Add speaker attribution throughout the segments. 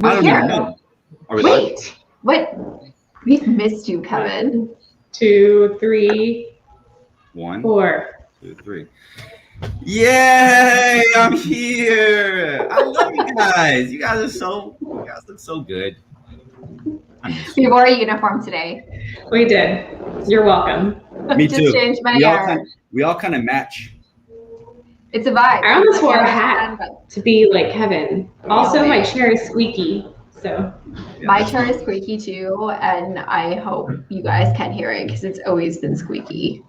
Speaker 1: I don't even know. Are we live?
Speaker 2: What? We've missed you, Kevin.
Speaker 3: 2, 3,
Speaker 1: 1,
Speaker 3: 4.
Speaker 1: 2, 3. Yay! I'm here. I love you guys. You guys look so good.
Speaker 2: We wore a uniform today.
Speaker 3: We did. You're welcome.
Speaker 1: Me
Speaker 2: Just
Speaker 1: too.
Speaker 2: changed my hair.
Speaker 1: We all kind of match.
Speaker 2: It's a vibe.
Speaker 3: I almost wore a hat to be like Kevin. Also, my chair is squeaky, so.
Speaker 2: My chair is squeaky too, and I hope you guys can hear it because it's always been squeaky.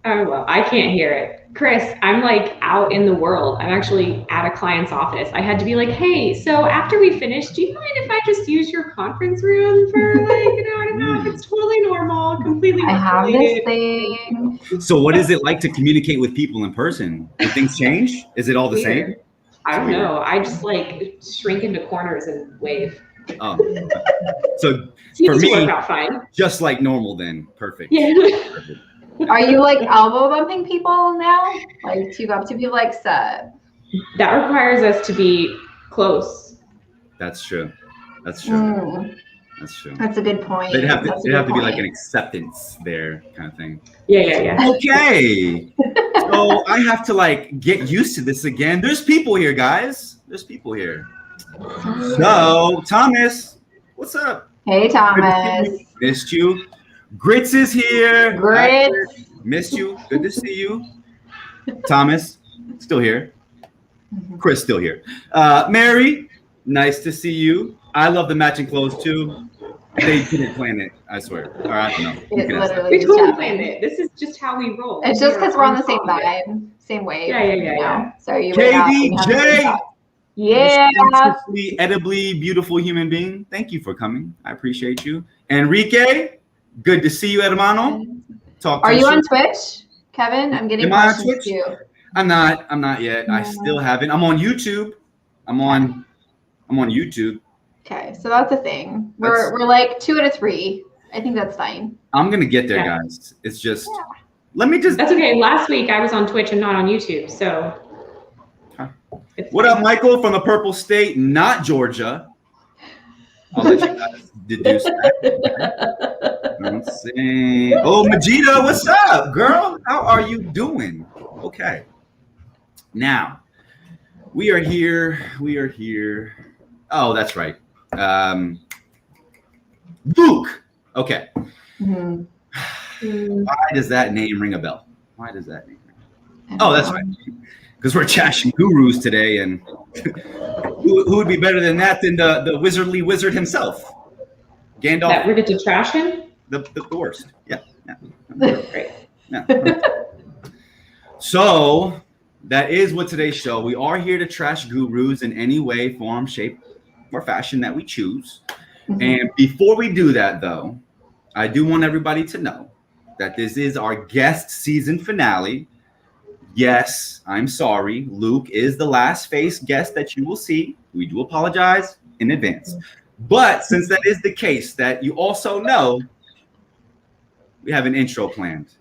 Speaker 3: Oh, well, I can't hear it. Chris, I'm like out in the world. I'm actually at a client's office. I had to be like, hey, so after we finish, do you mind if I just use your conference room for like, I don't know if it's totally normal, completely
Speaker 2: I have this thing.
Speaker 1: So what is it like to communicate with people in person? Do things change? Is it all the same?
Speaker 3: I don't know. I just like shrink into corners and wave.
Speaker 1: Oh. So
Speaker 3: for
Speaker 1: me,
Speaker 3: work out fine.
Speaker 1: Just like normal then. Perfect.
Speaker 3: Yeah.
Speaker 1: Perfect.
Speaker 2: Are you like elbow bumping people now? Like, do you go up to people like Seth?
Speaker 3: That requires us to be close.
Speaker 1: That's true. That's true. That's true.
Speaker 2: That's a good point.
Speaker 1: It'd have to be like an acceptance there kind of thing.
Speaker 3: Yeah.
Speaker 1: Okay. So I have to like get used to this again. There's people here, guys. There's people here. So Thomas, what's up?
Speaker 2: Hey, Thomas.
Speaker 1: Missed you. Grits is here.
Speaker 2: Grits.
Speaker 1: Missed you. Good to see you. Thomas, still here. Chris, still here. Mary, nice to see you. I love the matching clothes too. They didn't plan it, I swear. Or I don't know.
Speaker 2: We
Speaker 3: totally planned it. This is just how we roll.
Speaker 2: It's just because we're on the same vibe, same wave.
Speaker 3: Yeah.
Speaker 2: So you
Speaker 1: KDJ.
Speaker 2: Yeah.
Speaker 1: Edibly beautiful human being. Thank you for coming. I appreciate you. Enrique, good to see you, hermano.
Speaker 2: Are you on Twitch, Kevin? I'm getting questions too.
Speaker 1: I'm not yet. I still haven't. I'm on YouTube. I'm on YouTube.
Speaker 2: Okay, so that's a thing. We're like 2 out of 3. I think that's fine.
Speaker 1: I'm gonna get there, guys. It's just let me just.
Speaker 3: That's okay. Last week I was on Twitch and not on YouTube, so.
Speaker 1: What up, Michael from the Purple State, not Georgia? I'll let you guys deduce that. Let's see. Oh, Majida, what's up, girl? How are you doing? Okay. Now, we are here. Oh, that's right. Luke. Okay.
Speaker 2: Mm-hmm.
Speaker 1: Why does that name ring a bell? Oh, that's right. Because we're trashing gurus today, and who would be better than that than the wizardly wizard himself, Gandalf?
Speaker 3: That we're going to trash him?
Speaker 1: The worst. Yeah.
Speaker 3: Great.
Speaker 1: Yeah. So that is what today's show. We are here to trash gurus in any way, form, shape, or fashion that we choose. Mm-hmm. And before we do that, though, I do want everybody to know that this is our guest season finale. Yes, I'm sorry. Luke is the last face guest that you will see. We do apologize in advance. But since that is the case, that you also know, we have an intro planned.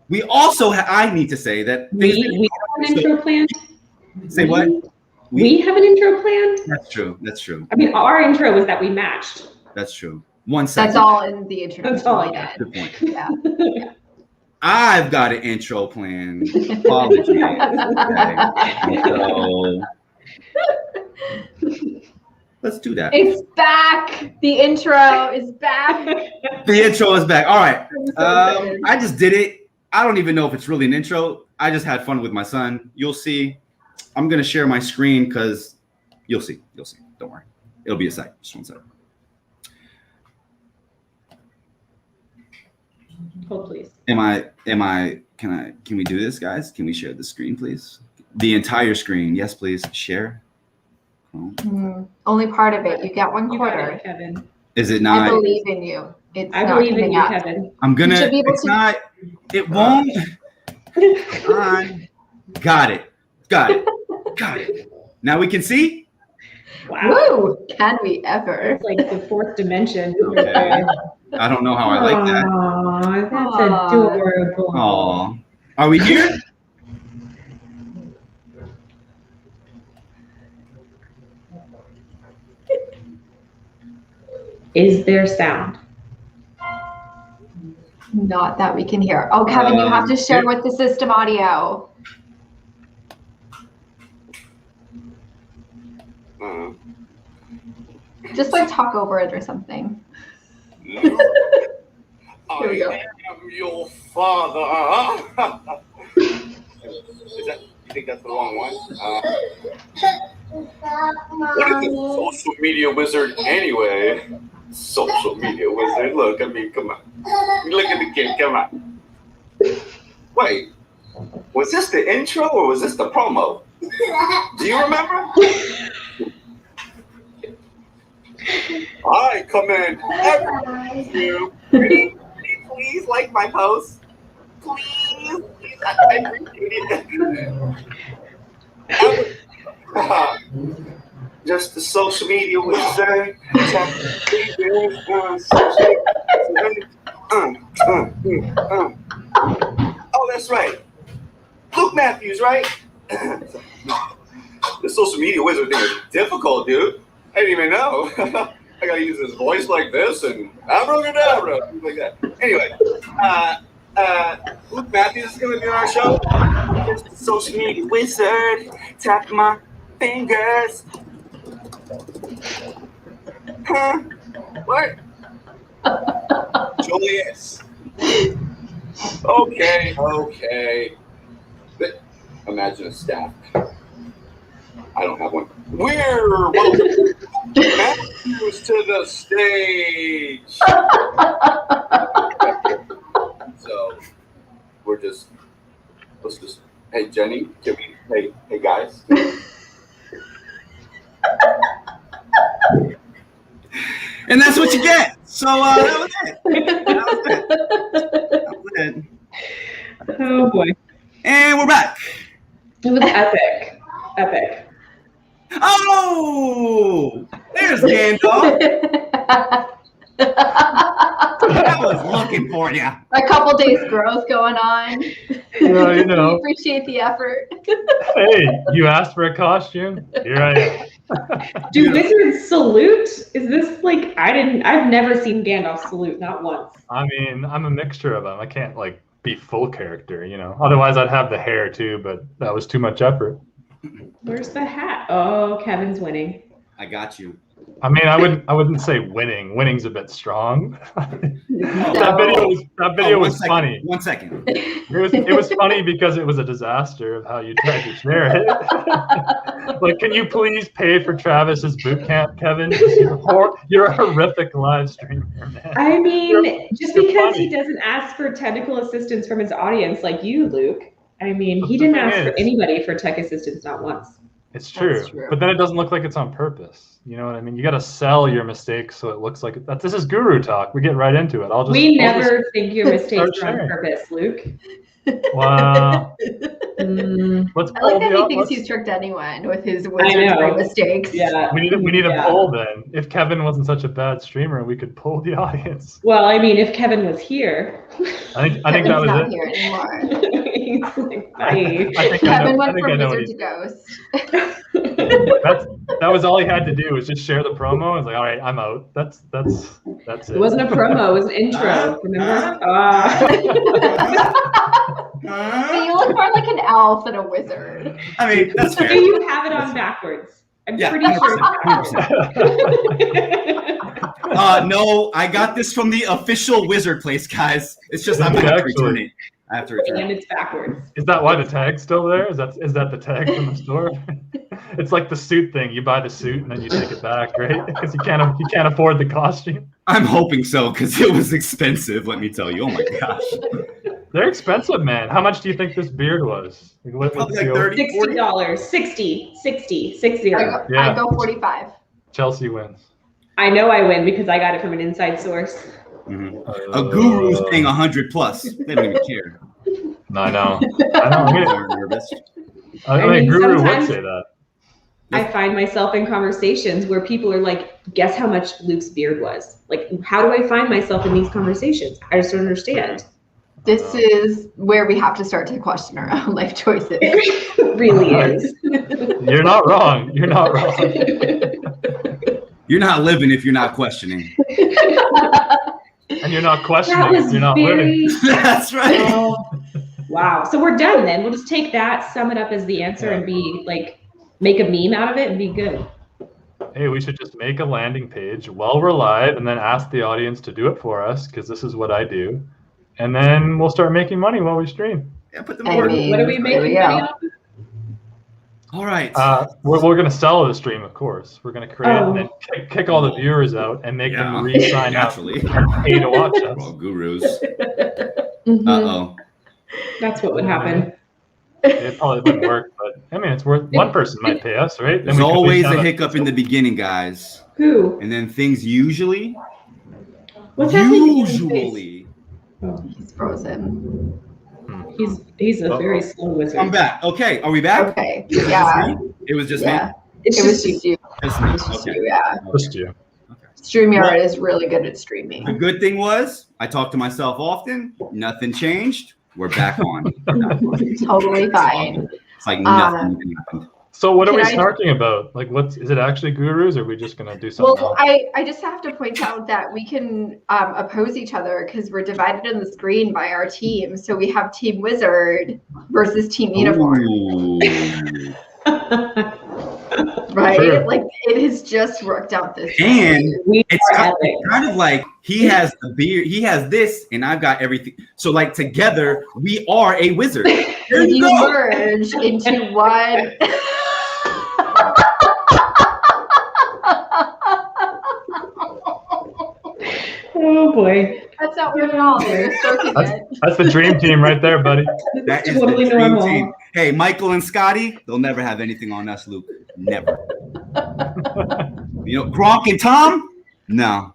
Speaker 1: We also I need to say that
Speaker 3: we have an intro planned.
Speaker 1: Say what?
Speaker 3: We have an intro planned.
Speaker 1: That's true.
Speaker 3: I mean, our intro was that we matched.
Speaker 1: That's true. 1 second.
Speaker 2: That's all in the intro.
Speaker 3: That's all I got.
Speaker 1: Good point.
Speaker 2: Yeah.
Speaker 1: I've got an intro plan. Apologies. Okay. So let's do that.
Speaker 2: It's back. The intro is back.
Speaker 1: The intro is back. All right.
Speaker 2: I'm so excited.
Speaker 1: I just did it. I don't even know if it's really an intro. I just had fun with my son. You'll see. I'm gonna share my screen because you'll see. You'll see. Don't worry. It'll be a sec. Just one second.
Speaker 3: Hold, please.
Speaker 1: Can we do this, guys? Can we share the screen, please? The entire screen. Yes, please. Share. Oh.
Speaker 2: Only part of it. You get one
Speaker 3: You got
Speaker 2: quarter.
Speaker 3: it, Kevin.
Speaker 1: Is it
Speaker 2: I
Speaker 1: not?
Speaker 2: believe in you. It's
Speaker 3: I
Speaker 2: not
Speaker 3: believe in
Speaker 2: coming
Speaker 3: you,
Speaker 2: up.
Speaker 3: Kevin.
Speaker 1: I'm gonna.
Speaker 2: You should be able
Speaker 1: It's
Speaker 2: to-
Speaker 1: not. It won't. Come on. Got it. Got it. Got it. Now we can see.
Speaker 3: Wow.
Speaker 2: Woo! Can we ever?
Speaker 3: It's like the fourth dimension.
Speaker 1: Okay. I don't know how I like that.
Speaker 3: Aw, that's
Speaker 2: Aw.
Speaker 3: adorable.
Speaker 1: Aw. Are we here?
Speaker 3: Is there sound?
Speaker 2: Not that we can hear. Oh, Kevin, you have to share
Speaker 1: yeah.
Speaker 2: with the system audio. Just like talk over it or something.
Speaker 4: No.
Speaker 2: Here we go.
Speaker 4: I am your father. Is that? You think that's the wrong one? What is a social media wizard anyway? Social media wizard. Look, I mean, come on. Look at the kid. Come on. Wait, was this the intro or was this the promo? Do you remember? I commend you. Please like my post. Please. I appreciate it. Just the social media wizard. Oh, that's right. Luke Matthews, right? The social media wizard thing is difficult, dude. I didn't even know. I gotta use his voice like this and abracadabra, things like that. Anyway, Luke Matthews is gonna be on our show. Just the social media wizard. Tap my fingers. Huh? What? Julius. Okay. But imagine a staff. I don't have one. We're welcome Matthews to the stage. So let's just, hey Jenny, can we, hey guys.
Speaker 1: And that's what you get. So that was it. That was it.
Speaker 3: Oh boy.
Speaker 1: And we're back.
Speaker 3: It was epic. Epic.
Speaker 1: Oh, there's Gandalf. I was looking for you.
Speaker 2: A couple days growth going on.
Speaker 5: Well, you know.
Speaker 2: We appreciate the effort.
Speaker 5: Hey, you asked for a costume. Here I am.
Speaker 3: Do wizards salute? Is this like I've never seen Gandalf salute, not once.
Speaker 5: I mean, I'm a mixture of them. I can't like be full character, you know. Otherwise, I'd have the hair too, but that was too much effort.
Speaker 3: Where's the hat? Oh, Kevin's winning.
Speaker 1: I got you.
Speaker 5: I mean, I wouldn't say winning. Winning's a bit strong. That video was funny.
Speaker 1: 1 second.
Speaker 5: It was funny because it was a disaster of how you tried to share it. Like, can you please pay for Travis's boot camp, Kevin? You're a horrific live streamer, man.
Speaker 3: I mean, just
Speaker 5: you're
Speaker 3: because
Speaker 5: funny.
Speaker 3: he doesn't ask for technical assistance from his audience like you, Luke. I mean,
Speaker 5: But
Speaker 3: he
Speaker 5: the
Speaker 3: didn't
Speaker 5: thing
Speaker 3: ask for
Speaker 5: is-
Speaker 3: anybody for tech assistance, not once.
Speaker 5: It's true,
Speaker 2: That's true.
Speaker 5: but then it doesn't look like it's on purpose. You know what I mean? You got to sell your mistakes so it looks like that. This is guru talk. We get right into it.
Speaker 3: We never think your mistakes
Speaker 5: start
Speaker 3: are on
Speaker 5: sharing.
Speaker 3: purpose, Luke.
Speaker 5: Wow.
Speaker 3: Mm,
Speaker 5: Let's
Speaker 2: I
Speaker 5: pull
Speaker 2: like that he
Speaker 5: the.
Speaker 2: thinks
Speaker 5: Let's,
Speaker 2: he's tricked anyone with his
Speaker 3: know.
Speaker 2: wizardry mistakes.
Speaker 3: yeah.
Speaker 5: we need a
Speaker 3: Yeah.
Speaker 5: poll then. If Kevin wasn't such a bad streamer, we could poll the audience.
Speaker 3: Well, I mean, if Kevin was here,
Speaker 5: I think
Speaker 2: Kevin's
Speaker 5: that was
Speaker 2: not
Speaker 5: it.
Speaker 2: here anymore.
Speaker 3: he's like, Bye.
Speaker 5: I think
Speaker 2: Kevin
Speaker 5: I
Speaker 2: went
Speaker 5: think I
Speaker 2: from
Speaker 5: know what
Speaker 2: wizard
Speaker 5: he
Speaker 2: to ghost.
Speaker 5: That was all he had to do was just share the promo. I was like, all right, I'm out. That's it.
Speaker 3: It wasn't a promo, it was an intro. Remember? Ah.
Speaker 2: But you look more like an elf than a wizard.
Speaker 1: I mean, that's
Speaker 3: Do
Speaker 1: fair.
Speaker 3: you have it on backwards? I'm
Speaker 1: Yeah,
Speaker 3: pretty sure it's
Speaker 1: 100%.
Speaker 3: backwards.
Speaker 1: No, I got this from the official wizard place, guys. It's just I'm gonna have to return it. I have to return
Speaker 3: And
Speaker 1: it.
Speaker 3: it's backwards.
Speaker 5: Is that why the tag's still there? Is that the tag from the store? It's like the suit thing. You buy the suit and then you take it back, right? Because you can't afford the costume.
Speaker 1: I'm hoping so because it was expensive. Let me tell you. Oh my gosh.
Speaker 5: They're expensive, man. How much do you think this beard was? Like, what's
Speaker 1: Probably
Speaker 5: the
Speaker 1: like 30, 40.
Speaker 3: $60. 60.
Speaker 2: I
Speaker 5: Yeah.
Speaker 2: go 45.
Speaker 5: Chelsea wins.
Speaker 3: I know I win because I got it from an inside source.
Speaker 1: Mhm. A guru's paying 100 plus. They don't even care.
Speaker 5: I know. I'm
Speaker 1: They're nervous.
Speaker 5: I
Speaker 3: I
Speaker 5: mean,
Speaker 3: mean,
Speaker 5: Guru would
Speaker 3: sometimes-
Speaker 5: say that.
Speaker 3: I find myself in conversations where people are like, guess how much Luke's beard was? Like, how do I find myself in these conversations? I just don't understand.
Speaker 2: This is where we have to start to question our own life choices.
Speaker 3: It really is.
Speaker 5: You're not wrong. You're not wrong.
Speaker 1: You're not living if you're not questioning.
Speaker 5: And you're not questioning
Speaker 3: That
Speaker 5: if
Speaker 3: was
Speaker 5: you're not living.
Speaker 3: very.
Speaker 1: That's right.
Speaker 3: Oh, wow. So we're done then. We'll just take that, sum it up as the answer, and be like, make a meme out of it and be good.
Speaker 5: Hey, we should just make a landing page while we're live and then ask the audience to do it for us because this is what I do. And then we'll start making money while we stream.
Speaker 1: Yeah, put them
Speaker 2: I
Speaker 1: over.
Speaker 2: mean,
Speaker 3: What are we
Speaker 2: there
Speaker 3: making
Speaker 2: we go.
Speaker 3: money on?
Speaker 1: All right.
Speaker 5: We're going to sell the stream, of course. We're going to create and then kick all the viewers out and make them re-sign up
Speaker 1: naturally.
Speaker 5: and pay to watch us.
Speaker 1: Well, gurus.
Speaker 2: Mhm.
Speaker 1: Uh-oh.
Speaker 3: That's what would happen.
Speaker 5: It probably wouldn't work, but I mean, it's worth. One person might pay us, right? Then
Speaker 1: There's
Speaker 5: we could
Speaker 1: always
Speaker 5: have
Speaker 1: a hiccup in the beginning, guys.
Speaker 3: Who?
Speaker 1: And then things usually,
Speaker 3: What's happening? to his face?
Speaker 1: usually,
Speaker 2: He's frozen.
Speaker 3: He's a very slow wizard.
Speaker 1: I'm back. Okay, are we back?
Speaker 2: Okay.
Speaker 1: Was it just
Speaker 2: Yeah.
Speaker 1: me? It was just
Speaker 2: Yeah.
Speaker 1: me?
Speaker 3: It's
Speaker 2: It was
Speaker 3: just
Speaker 2: just you.
Speaker 1: Just me.
Speaker 2: It's just
Speaker 1: Okay.
Speaker 2: you, yeah.
Speaker 5: Just you.
Speaker 2: StreamYard is really good at
Speaker 1: The
Speaker 2: streaming.
Speaker 1: good thing was, I talk to myself often. Nothing changed. We're back on.
Speaker 2: Totally fine.
Speaker 1: It's like nothing even happened.
Speaker 5: So what are we
Speaker 2: Can I-
Speaker 5: snarking about? Like, is it actually gurus, or are we just gonna do something
Speaker 2: Well,
Speaker 5: else?
Speaker 2: I just have to point out that we can oppose each other because we're divided in the screen by our team. So we have Team Wizard versus Team Uniform,
Speaker 1: Ooh.
Speaker 2: right?
Speaker 5: Sure.
Speaker 2: Like it has just worked out this
Speaker 1: And
Speaker 3: we
Speaker 1: it's
Speaker 3: are
Speaker 1: kind,
Speaker 3: epic.
Speaker 1: kind of like he has the beard, he has this, and I've got everything. So like together, we are a wizard. There
Speaker 2: You
Speaker 1: you go.
Speaker 2: merge into one.
Speaker 3: Oh boy.
Speaker 2: That's not weird at all. They're joking it.
Speaker 5: That's the dream team right there, buddy.
Speaker 1: That is
Speaker 3: Totally
Speaker 1: the dream
Speaker 3: normal.
Speaker 1: team. Hey, Michael and Scotty, they'll never have anything on us, Luke. Never. You know, Gronk and Tom? No.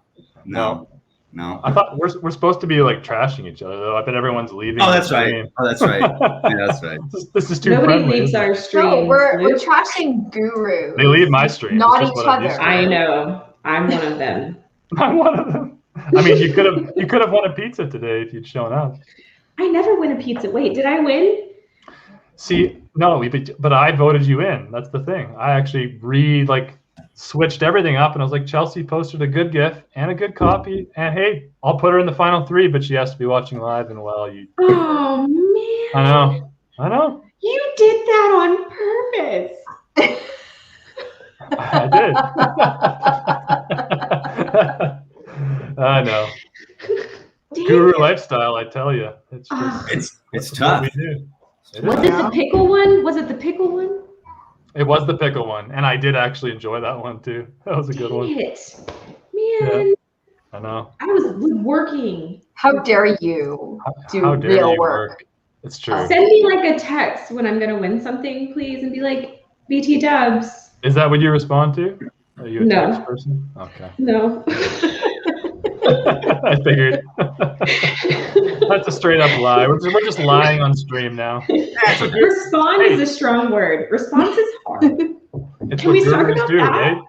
Speaker 5: I thought we're supposed to be like trashing each other, though. I bet everyone's leaving.
Speaker 1: Oh,
Speaker 5: the
Speaker 1: that's right.
Speaker 5: stream.
Speaker 1: Oh, that's right. Yeah, that's right.
Speaker 5: This is too
Speaker 3: Nobody
Speaker 5: friendly.
Speaker 3: leaves
Speaker 5: isn't it?
Speaker 3: our stream.
Speaker 2: No, we're trashing Guru.
Speaker 5: They leave my stream.
Speaker 2: Not
Speaker 5: It's just
Speaker 2: each
Speaker 5: what I'm used
Speaker 2: other.
Speaker 5: to.
Speaker 3: I know. I'm one of them.
Speaker 5: I'm one of them. I mean, you could have won a pizza today if you'd shown up.
Speaker 3: I never win a pizza. Wait, did I win?
Speaker 5: See, no, but I voted you in. That's the thing. I actually switched everything up, and I was like, Chelsea posted a good GIF and a good copy, and hey, I'll put her in the final 3, but she has to be watching live. And well,
Speaker 3: Oh man.
Speaker 5: I know,
Speaker 3: You did that on purpose.
Speaker 5: I did. I know.
Speaker 3: Damn
Speaker 5: Guru
Speaker 3: it.
Speaker 5: lifestyle, I tell you, it's
Speaker 3: Ah.
Speaker 5: just
Speaker 1: It's
Speaker 5: what
Speaker 1: tough.
Speaker 5: we do. It
Speaker 3: Was
Speaker 5: is.
Speaker 3: it the pickle one? Was it the pickle one?
Speaker 5: It was the pickle one, and I did actually enjoy that one too. That was a good one.
Speaker 3: Dang it. Man,
Speaker 5: I know.
Speaker 3: I was working.
Speaker 2: How dare you do
Speaker 5: How dare
Speaker 2: real
Speaker 5: you
Speaker 2: work?
Speaker 5: It's true.
Speaker 3: Send me like a text when I'm gonna win something, please, and be like, BT Dubs.
Speaker 5: Is that what you respond to? Are you a
Speaker 3: No.
Speaker 5: text person? Okay.
Speaker 3: No.
Speaker 5: I figured. That's a straight up lie. We're just lying on stream now.
Speaker 3: Respond is a strong word. Response is hard.
Speaker 5: It's
Speaker 3: Can
Speaker 5: what
Speaker 3: we talk
Speaker 5: gurus
Speaker 3: about
Speaker 5: do,
Speaker 3: that?
Speaker 5: right?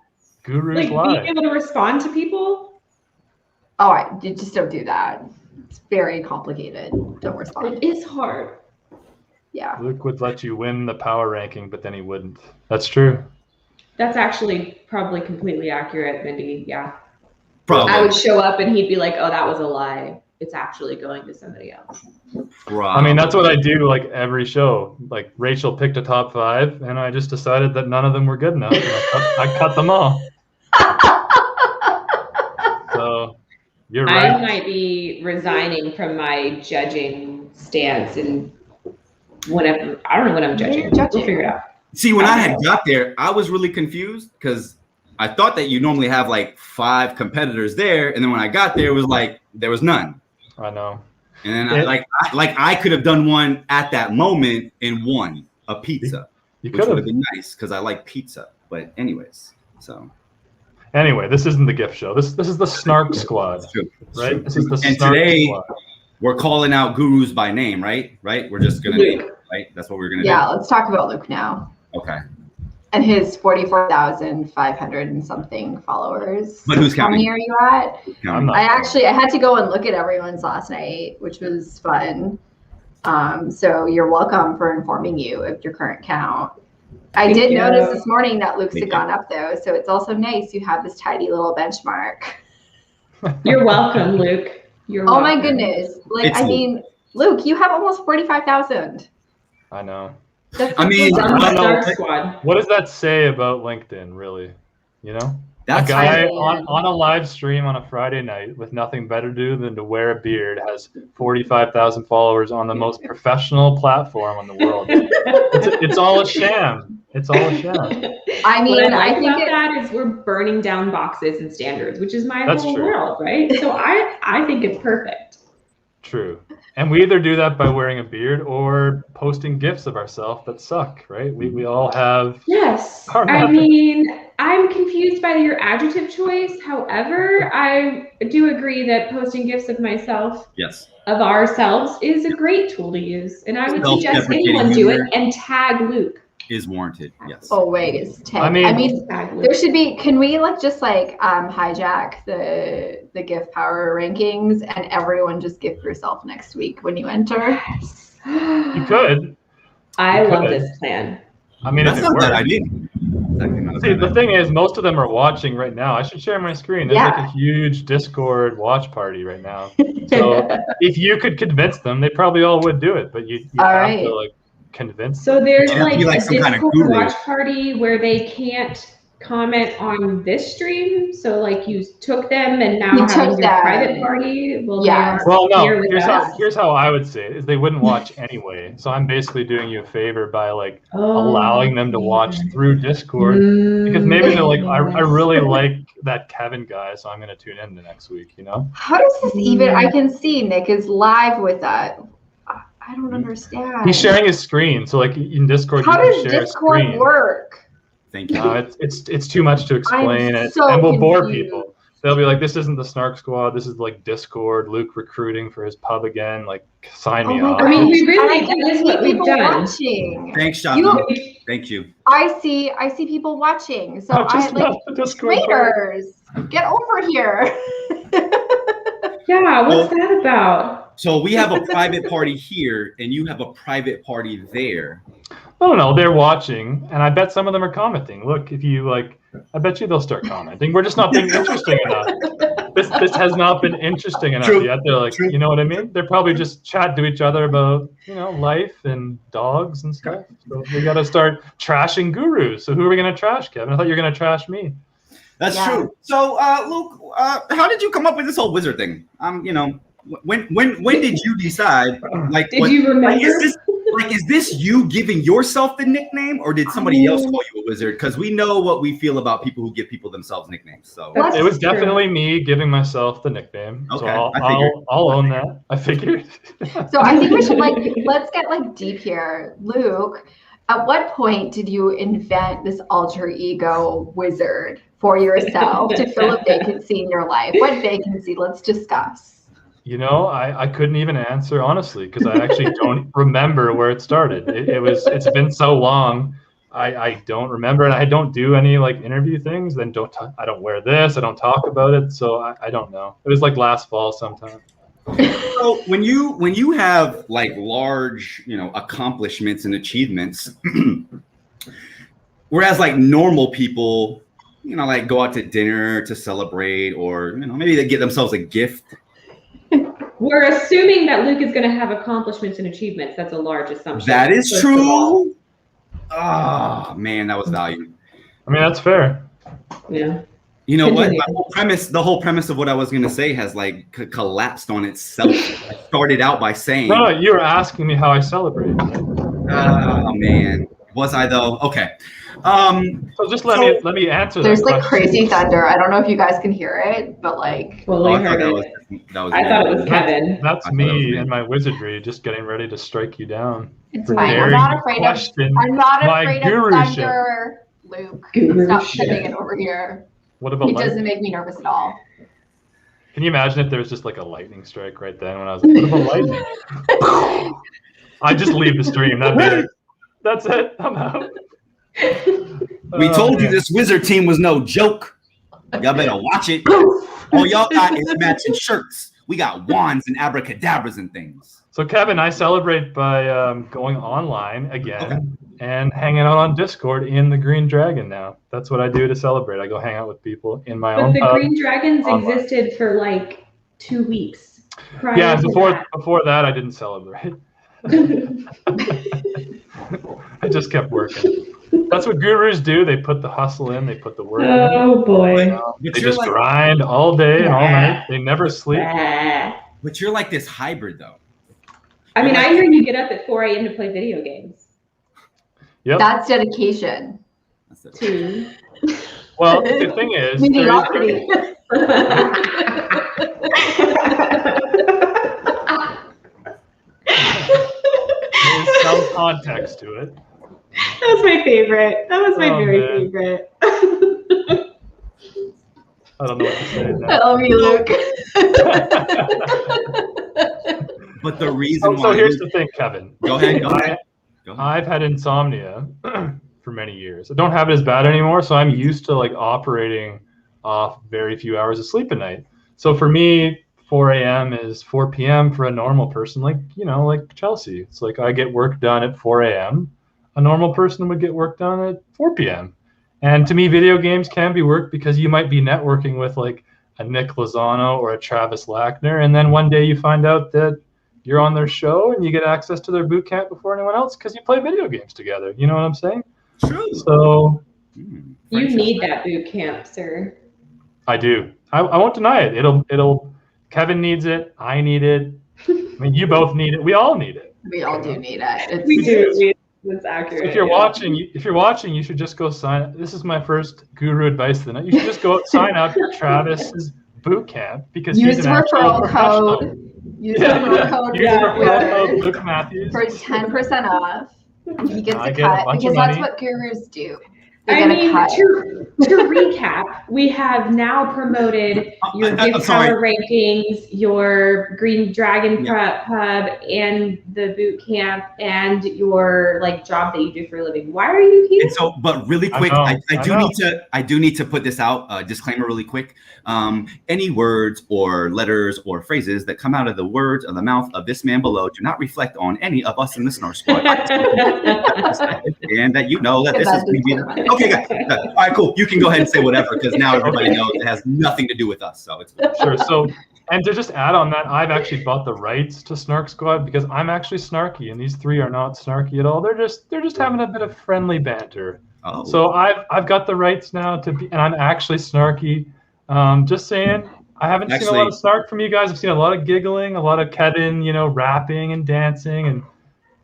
Speaker 5: Gurus
Speaker 3: Like
Speaker 5: lie.
Speaker 3: being able to respond to people.
Speaker 2: All right, you just don't do that. It's very complicated. Don't respond.
Speaker 3: It is hard.
Speaker 2: Yeah.
Speaker 5: Luke would let you win the power ranking, but then he wouldn't. That's true.
Speaker 3: That's actually probably completely accurate, Mindy. Yeah.
Speaker 1: Probably.
Speaker 3: I would show up and he'd be like, "Oh, that was a lie. It's actually going to somebody else."
Speaker 5: I mean, that's what I do like every show. Like Rachel picked a top 5, and I just decided that none of them were good enough. And I cut them all. So you're right.
Speaker 3: I might be resigning from my judging stance and whenever. I don't know what I'm judging.
Speaker 2: You're judging.
Speaker 3: We'll figure it out.
Speaker 1: See, when I had got there, I was really confused because I thought that you normally have like 5 competitors there, and then when I got there, it was like there was none.
Speaker 5: I know.
Speaker 1: And then I could have done one at that moment and won a pizza,
Speaker 5: You
Speaker 1: which
Speaker 5: could
Speaker 1: would
Speaker 5: have.
Speaker 1: have been nice because I like pizza. But anyways, so
Speaker 5: Anyway, this isn't the gift show. This is the Snark Squad,
Speaker 1: it's true. It's
Speaker 5: right?
Speaker 1: true.
Speaker 5: This is the
Speaker 1: And
Speaker 5: Snark
Speaker 1: today
Speaker 5: Squad.
Speaker 1: we're calling out gurus by name, right? Right? We're just gonna name it, right? That's what we're gonna
Speaker 2: Yeah, let's talk about Luke now.
Speaker 1: do. Okay.
Speaker 2: And his 44,500 and something followers.
Speaker 1: But who's
Speaker 2: How
Speaker 1: counting?
Speaker 2: many are you at?
Speaker 5: I'm not.
Speaker 2: I had to go and look at everyone's last night, which was fun. So you're welcome for informing you of your current count. I did notice this morning that Luke's had gone up though, so it's also nice you have this tidy little benchmark.
Speaker 3: You're welcome, Luke. You're
Speaker 2: Oh
Speaker 3: welcome.
Speaker 2: my goodness! Like
Speaker 1: It's
Speaker 2: I mean, Luke, you have almost 45,000.
Speaker 5: I know.
Speaker 1: I mean,
Speaker 3: It's on the
Speaker 5: I don't know.
Speaker 3: Snark Squad.
Speaker 5: What does that say about LinkedIn, really? You know?
Speaker 1: That's
Speaker 5: a guy
Speaker 2: right.
Speaker 5: on a live stream on a Friday night with nothing better to do than to wear a beard has 45,000 followers on the most professional platform in the world. It's all a sham. It's all a sham.
Speaker 2: I mean,
Speaker 3: What I
Speaker 2: I
Speaker 3: like
Speaker 2: think
Speaker 3: about that is we're burning down boxes and standards, which is my
Speaker 5: That's
Speaker 3: whole
Speaker 5: true.
Speaker 3: world, right? So I think it's perfect.
Speaker 5: True. And we either do that by wearing a beard or posting gifs of ourselves that suck, right? We all have.
Speaker 3: Yes.
Speaker 5: Our
Speaker 3: I
Speaker 5: method.
Speaker 3: mean, I'm confused by your adjective choice. However, I do agree that posting gifs of myself,
Speaker 1: yes.
Speaker 3: of ourselves, is a great tool to use. And I would suggest
Speaker 1: Self-deprecating
Speaker 3: anyone do it
Speaker 1: humor.
Speaker 3: and tag Luke.
Speaker 1: Is warranted. Yes.
Speaker 2: always 10.
Speaker 5: I
Speaker 2: I
Speaker 5: mean-
Speaker 2: mean,
Speaker 3: Tag Luke.
Speaker 2: there should be. Can we hijack the gift power rankings and everyone just gift yourself next week when you enter?
Speaker 5: You could.
Speaker 3: I
Speaker 5: You
Speaker 3: love
Speaker 5: could.
Speaker 3: this plan.
Speaker 5: I mean,
Speaker 1: That's
Speaker 5: if it
Speaker 1: not a bad
Speaker 5: works.
Speaker 1: idea. That's actually not a
Speaker 5: See,
Speaker 1: bad
Speaker 5: the
Speaker 1: idea.
Speaker 5: thing is, most of them are watching right now. I should share my screen. There's like
Speaker 2: Yeah.
Speaker 5: a huge Discord watch party right now. So if you could convince them, they probably all would do it. But you
Speaker 2: All
Speaker 5: have
Speaker 2: right.
Speaker 5: to like convince.
Speaker 3: So there's
Speaker 1: It'd have to
Speaker 3: like
Speaker 1: be like
Speaker 3: a
Speaker 1: some kind of
Speaker 3: Discord
Speaker 1: guru.
Speaker 3: watch party where they can't comment on this stream. So like you took them and now
Speaker 2: You
Speaker 3: having
Speaker 2: took
Speaker 3: your
Speaker 2: them.
Speaker 3: private party. Well,
Speaker 2: Yeah.
Speaker 5: Well, no.
Speaker 3: Here with us.
Speaker 5: Here's how I would say it: is they wouldn't watch anyway. So I'm basically doing you a favor by like
Speaker 3: Oh,
Speaker 5: allowing them to watch through Discord because maybe they're like, I really like that Kevin guy, so I'm gonna tune in the next week. You know?
Speaker 2: How does this even? I can see Nick is live with that. I don't understand.
Speaker 5: He's sharing his screen, so like in Discord,
Speaker 2: How
Speaker 5: you
Speaker 2: does
Speaker 5: can share a
Speaker 2: Discord
Speaker 5: screen.
Speaker 2: work?
Speaker 1: Thank you.
Speaker 5: No, it's too much to explain, and
Speaker 2: so
Speaker 5: we'll bore
Speaker 2: confused.
Speaker 5: people. They'll be like, "This isn't the Snark Squad. This is like Discord. Luke recruiting for his pub again. Like, sign me
Speaker 2: Oh my
Speaker 5: up."
Speaker 2: God.
Speaker 3: I mean, we really,
Speaker 2: And I can
Speaker 3: that is
Speaker 2: see
Speaker 3: what we've
Speaker 2: people
Speaker 3: done.
Speaker 2: watching.
Speaker 1: Thanks,
Speaker 2: You-
Speaker 1: Shotgun. Thank you.
Speaker 2: I see people watching. So
Speaker 5: Not
Speaker 2: I
Speaker 5: just
Speaker 2: like
Speaker 5: about the Discord part.
Speaker 2: traitors. Get over here.
Speaker 3: Yeah, what's that about?
Speaker 1: So we have a private party here, and you have a private party there.
Speaker 5: Oh no, they're watching, and I bet some of them are commenting. Look, if you like, I bet you they'll start commenting. We're just not being interesting enough. This has not been interesting enough
Speaker 1: True.
Speaker 5: yet. They're like,
Speaker 1: True.
Speaker 5: you know what I mean? They're probably just chat to each other about, you know, life and dogs and stuff. So we got to start trashing gurus. So who are we gonna trash, Kevin? I thought you were gonna trash me.
Speaker 1: That's
Speaker 2: Yeah.
Speaker 1: true. So, Luke, how did you come up with this whole wizard thing? You know, when did you decide? Like,
Speaker 3: Did you remember?
Speaker 1: is this you giving yourself the nickname, or did somebody else call you a wizard? Because we know what we feel about people who give people themselves nicknames. So
Speaker 2: What?
Speaker 5: It was
Speaker 3: True.
Speaker 5: definitely me giving myself the nickname.
Speaker 1: Okay,
Speaker 5: So
Speaker 1: I figured.
Speaker 5: I'll own that. I figured.
Speaker 2: So I think we should let's get deep here. Luke, at what point did you invent this alter ego wizard for yourself to fill a vacancy in your life? What vacancy? Let's discuss.
Speaker 5: You know, I couldn't even answer honestly because I actually don't remember where it started. It's been so long. I don't remember, and I don't do any like interview things. Then I don't wear this. I don't talk about it. So I don't know. It was like last fall sometime.
Speaker 1: So when you have like large, accomplishments and achievements, whereas like normal people, like go out to dinner to celebrate, or maybe they get themselves a gift.
Speaker 3: We're assuming that Luke is going to have accomplishments and achievements. That's a large assumption.
Speaker 1: That is
Speaker 3: first of all.
Speaker 1: true. Oh man, that was valuable.
Speaker 5: I mean, that's fair.
Speaker 3: Yeah.
Speaker 1: You know what?
Speaker 3: Continue.
Speaker 1: The whole premise of what I was going to say has like collapsed on itself. I started out by saying,
Speaker 5: No, you were asking me how I celebrate.
Speaker 1: oh man, was I though? Okay.
Speaker 5: So just let me answer
Speaker 2: There's
Speaker 5: that
Speaker 2: like
Speaker 5: question.
Speaker 2: crazy thunder. I don't know if you guys can hear it, but like.
Speaker 3: Well,
Speaker 1: Oh,
Speaker 3: we
Speaker 1: I thought
Speaker 3: heard it.
Speaker 1: that was
Speaker 3: I
Speaker 1: me.
Speaker 3: thought it was Kevin.
Speaker 5: That's
Speaker 1: I thought that was
Speaker 5: me
Speaker 1: me.
Speaker 5: and my wizardry just getting ready to strike you down.
Speaker 2: It's
Speaker 5: for
Speaker 2: fine. I'm
Speaker 5: daring
Speaker 2: not
Speaker 5: to
Speaker 2: afraid of.
Speaker 5: question
Speaker 2: I'm not
Speaker 5: my
Speaker 2: afraid of
Speaker 5: guruship.
Speaker 2: thunder, Luke.
Speaker 3: Guruship.
Speaker 2: Stop sending it over here.
Speaker 5: What about
Speaker 2: It
Speaker 5: lightning?
Speaker 2: doesn't make me nervous at all.
Speaker 5: Can you imagine if there was just like a lightning strike right then when I was like, what about lightning? I just leave the stream. That'd be it. That's it. I'm out.
Speaker 1: We
Speaker 5: Oh,
Speaker 1: told you
Speaker 5: man.
Speaker 1: this wizard team was no joke. Y'all better watch it. All y'all got is matching shirts. We got wands and abracadabras and things.
Speaker 5: So Kevin, I celebrate by going online again and hanging out on Discord in the Green Dragon now. That's what I do to celebrate. I go hang out with people in my
Speaker 3: But
Speaker 5: own
Speaker 3: the
Speaker 5: pub.
Speaker 3: Green Dragons
Speaker 5: online.
Speaker 3: existed for like 2 weeks. Prior
Speaker 5: Yeah,
Speaker 3: to
Speaker 5: before that I didn't celebrate. I just kept working. That's what gurus do. They put the hustle in, they put the work in.
Speaker 3: Oh boy.
Speaker 1: But
Speaker 5: They
Speaker 1: you're
Speaker 5: just
Speaker 1: like,
Speaker 5: grind all day and all night. They never sleep.
Speaker 3: I
Speaker 1: but you're like this hybrid though.
Speaker 3: mean, I hear you get up at 4 a.m. to play video games.
Speaker 5: Yep.
Speaker 2: That's dedication.
Speaker 1: That's it.
Speaker 3: Too.
Speaker 5: Well, the thing is,
Speaker 2: Mediocrity.
Speaker 5: there's some context to it.
Speaker 3: That was my favorite. That was my
Speaker 5: Oh,
Speaker 3: very
Speaker 5: man.
Speaker 3: favorite.
Speaker 5: I don't know what to say
Speaker 2: I
Speaker 5: now.
Speaker 2: love you, Luke.
Speaker 1: But the reason
Speaker 5: So
Speaker 1: why
Speaker 5: here's the thing, Kevin.
Speaker 1: Go ahead. Go ahead.
Speaker 5: I've had insomnia for many years. I don't have it as bad anymore, so I'm used to like operating off very few hours of sleep a night. So for me, 4 a.m. is 4 p.m. for a normal person, like Chelsea. It's like I get work done at 4 a.m. A normal person would get work done at 4 p.m. And to me, video games can be work because you might be networking with like a Nick Lozano or a Travis Lackner, and then one day you find out that you're on their show and you get access to their boot camp before anyone else because you play video games together. You know what I'm saying?
Speaker 1: True.
Speaker 5: So
Speaker 3: You
Speaker 1: Friendship.
Speaker 3: need that boot camp, sir.
Speaker 5: I do. I won't deny it. It'll. Kevin needs it. I need it. I mean, you both need it. We all need it.
Speaker 2: We all do need it. It's,
Speaker 3: We do. That's accurate.
Speaker 5: If you're
Speaker 3: yeah.
Speaker 5: watching, you should just go sign. This is my first guru advice of the night. You should just go sign up for Travis's boot camp because
Speaker 2: use
Speaker 5: he's an actual
Speaker 2: referral
Speaker 5: professional.
Speaker 2: code. Use
Speaker 5: Yeah.
Speaker 2: referral code
Speaker 5: Use referral code
Speaker 2: Wizard
Speaker 5: Luke Matthews.
Speaker 2: for 10% off. He gets
Speaker 5: I
Speaker 2: a
Speaker 5: get a
Speaker 2: cut
Speaker 5: bunch
Speaker 2: because
Speaker 5: of
Speaker 2: that's
Speaker 5: money.
Speaker 2: what gurus do. They
Speaker 3: I
Speaker 2: get a
Speaker 3: mean,
Speaker 2: cut.
Speaker 3: to recap, we have now promoted your
Speaker 1: I'm
Speaker 3: gift
Speaker 1: sorry.
Speaker 3: power rankings, your Green Dragon
Speaker 1: Yeah.
Speaker 3: pub, and the boot camp, and your like job that you do for a living. Why are you here?
Speaker 1: And so, but really quick,
Speaker 5: know,
Speaker 1: I
Speaker 5: I know.
Speaker 1: do need to put this out. Disclaimer, really quick. Any words or letters or phrases that come out of the words of the mouth of this man below do not reflect on any of us in the Snark Squad. And that you know that this is okay, guys. All right, cool. You can go ahead and say whatever because now everybody knows it has nothing to do with us. So it's
Speaker 5: Sure. So, and to just add on that, I've actually bought the rights to Snark Squad because I'm actually snarky, and these three are not snarky at all. They're just having a bit of friendly banter.
Speaker 1: oh.
Speaker 5: So I've got the rights now to be, and I'm actually snarky. Just saying, I haven't seen a lot of snark from you guys. I've seen a lot of giggling, a lot of Kevin, rapping and dancing, and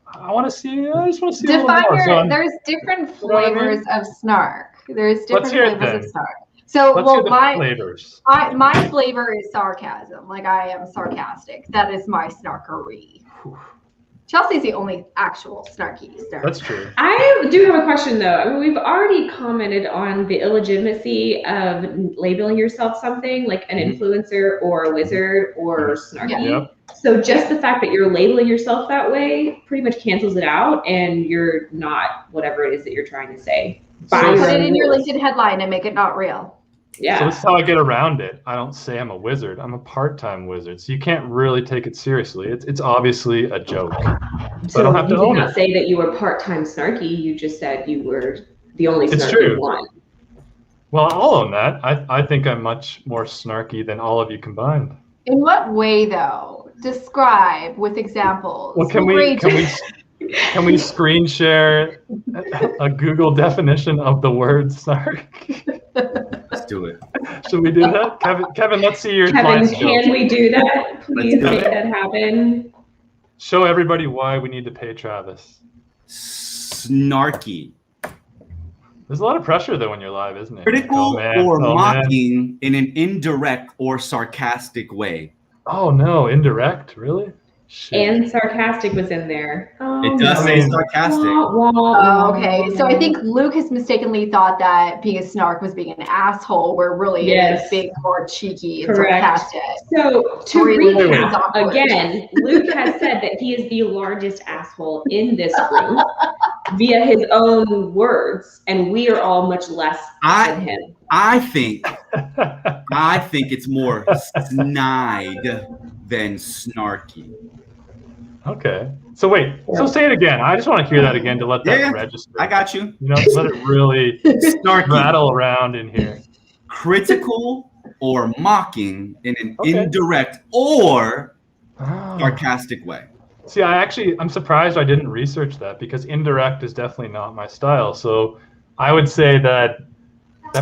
Speaker 5: I just want to see a little
Speaker 2: Define
Speaker 5: more. So I'm-
Speaker 2: there's different
Speaker 5: You know what I mean?
Speaker 2: flavors of snark. There's
Speaker 5: Let's
Speaker 2: different
Speaker 5: hear it
Speaker 2: flavors of
Speaker 5: then.
Speaker 2: snark. So,
Speaker 5: let's
Speaker 2: well,
Speaker 5: hear the
Speaker 2: my
Speaker 5: flavors.
Speaker 2: my flavor is sarcasm. Like I am sarcastic. That is my snarkery. Chelsea's the only actual snarky snark.
Speaker 5: That's true.
Speaker 3: I do have a question though. I mean, we've already commented on the illegitimacy of labeling yourself something like an influencer or a wizard or snarky.
Speaker 2: Yeah.
Speaker 5: Yep.
Speaker 3: So just the fact that you're labeling yourself that way pretty much cancels it out, and you're not whatever it is that you're trying to say.
Speaker 5: So
Speaker 3: By
Speaker 2: Put
Speaker 3: your
Speaker 2: it
Speaker 3: own
Speaker 2: in your
Speaker 3: rules.
Speaker 2: LinkedIn headline and make it not real.
Speaker 3: Yeah.
Speaker 5: So this is how I get around it. I don't say I'm a wizard. I'm a part-time wizard. So you can't really take it seriously. It's obviously a joke. So I don't have to
Speaker 3: you did
Speaker 5: own
Speaker 3: not
Speaker 5: it.
Speaker 3: say that you were part-time snarky. You just said you were the only
Speaker 5: It's
Speaker 3: snarky
Speaker 5: true.
Speaker 3: one.
Speaker 5: Well, I'll own that. I think I'm much more snarky than all of you combined.
Speaker 2: In what way, though? Describe with examples.
Speaker 5: Well, can we screen share a Google definition of the word snark?
Speaker 1: Let's do it.
Speaker 5: Should we do that? Kevin, let's see your
Speaker 3: Kevin,
Speaker 5: slideshow.
Speaker 3: can we do that? Please
Speaker 1: do
Speaker 3: make
Speaker 1: it.
Speaker 3: that happen.
Speaker 5: Show everybody why we need to pay Travis.
Speaker 1: Snarky.
Speaker 5: There's a lot of pressure though when you're live, isn't it?
Speaker 1: Critical
Speaker 5: Oh, man.
Speaker 1: or
Speaker 5: Oh, man.
Speaker 1: mocking in an indirect or sarcastic way.
Speaker 5: Oh no, indirect, really? Shit.
Speaker 3: And sarcastic was in there. Oh,
Speaker 1: It does
Speaker 5: I
Speaker 1: say
Speaker 5: mean-
Speaker 1: sarcastic.
Speaker 2: Oh, okay. So I think Luke has mistakenly thought that being a snark was being an asshole, where really
Speaker 3: Yes.
Speaker 2: it is being more cheeky and
Speaker 3: Correct.
Speaker 2: sarcastic.
Speaker 3: So to
Speaker 2: Really
Speaker 3: recap,
Speaker 2: awkward.
Speaker 3: again, Luke has said that he is the largest asshole in this room via his own words, and we are all much less than him.
Speaker 1: I think it's more snide than snarky.
Speaker 5: Okay. So wait. So say it again. I just want to hear that again to let that
Speaker 1: Yeah,
Speaker 5: register.
Speaker 1: I got you.
Speaker 5: You know, let it really
Speaker 1: Snarky.
Speaker 5: rattle around in here.
Speaker 1: Critical or mocking in an
Speaker 5: Okay.
Speaker 1: indirect or
Speaker 5: Ah.
Speaker 1: sarcastic way.
Speaker 5: See, I'm surprised I didn't research that because indirect is definitely not my style. So I would say that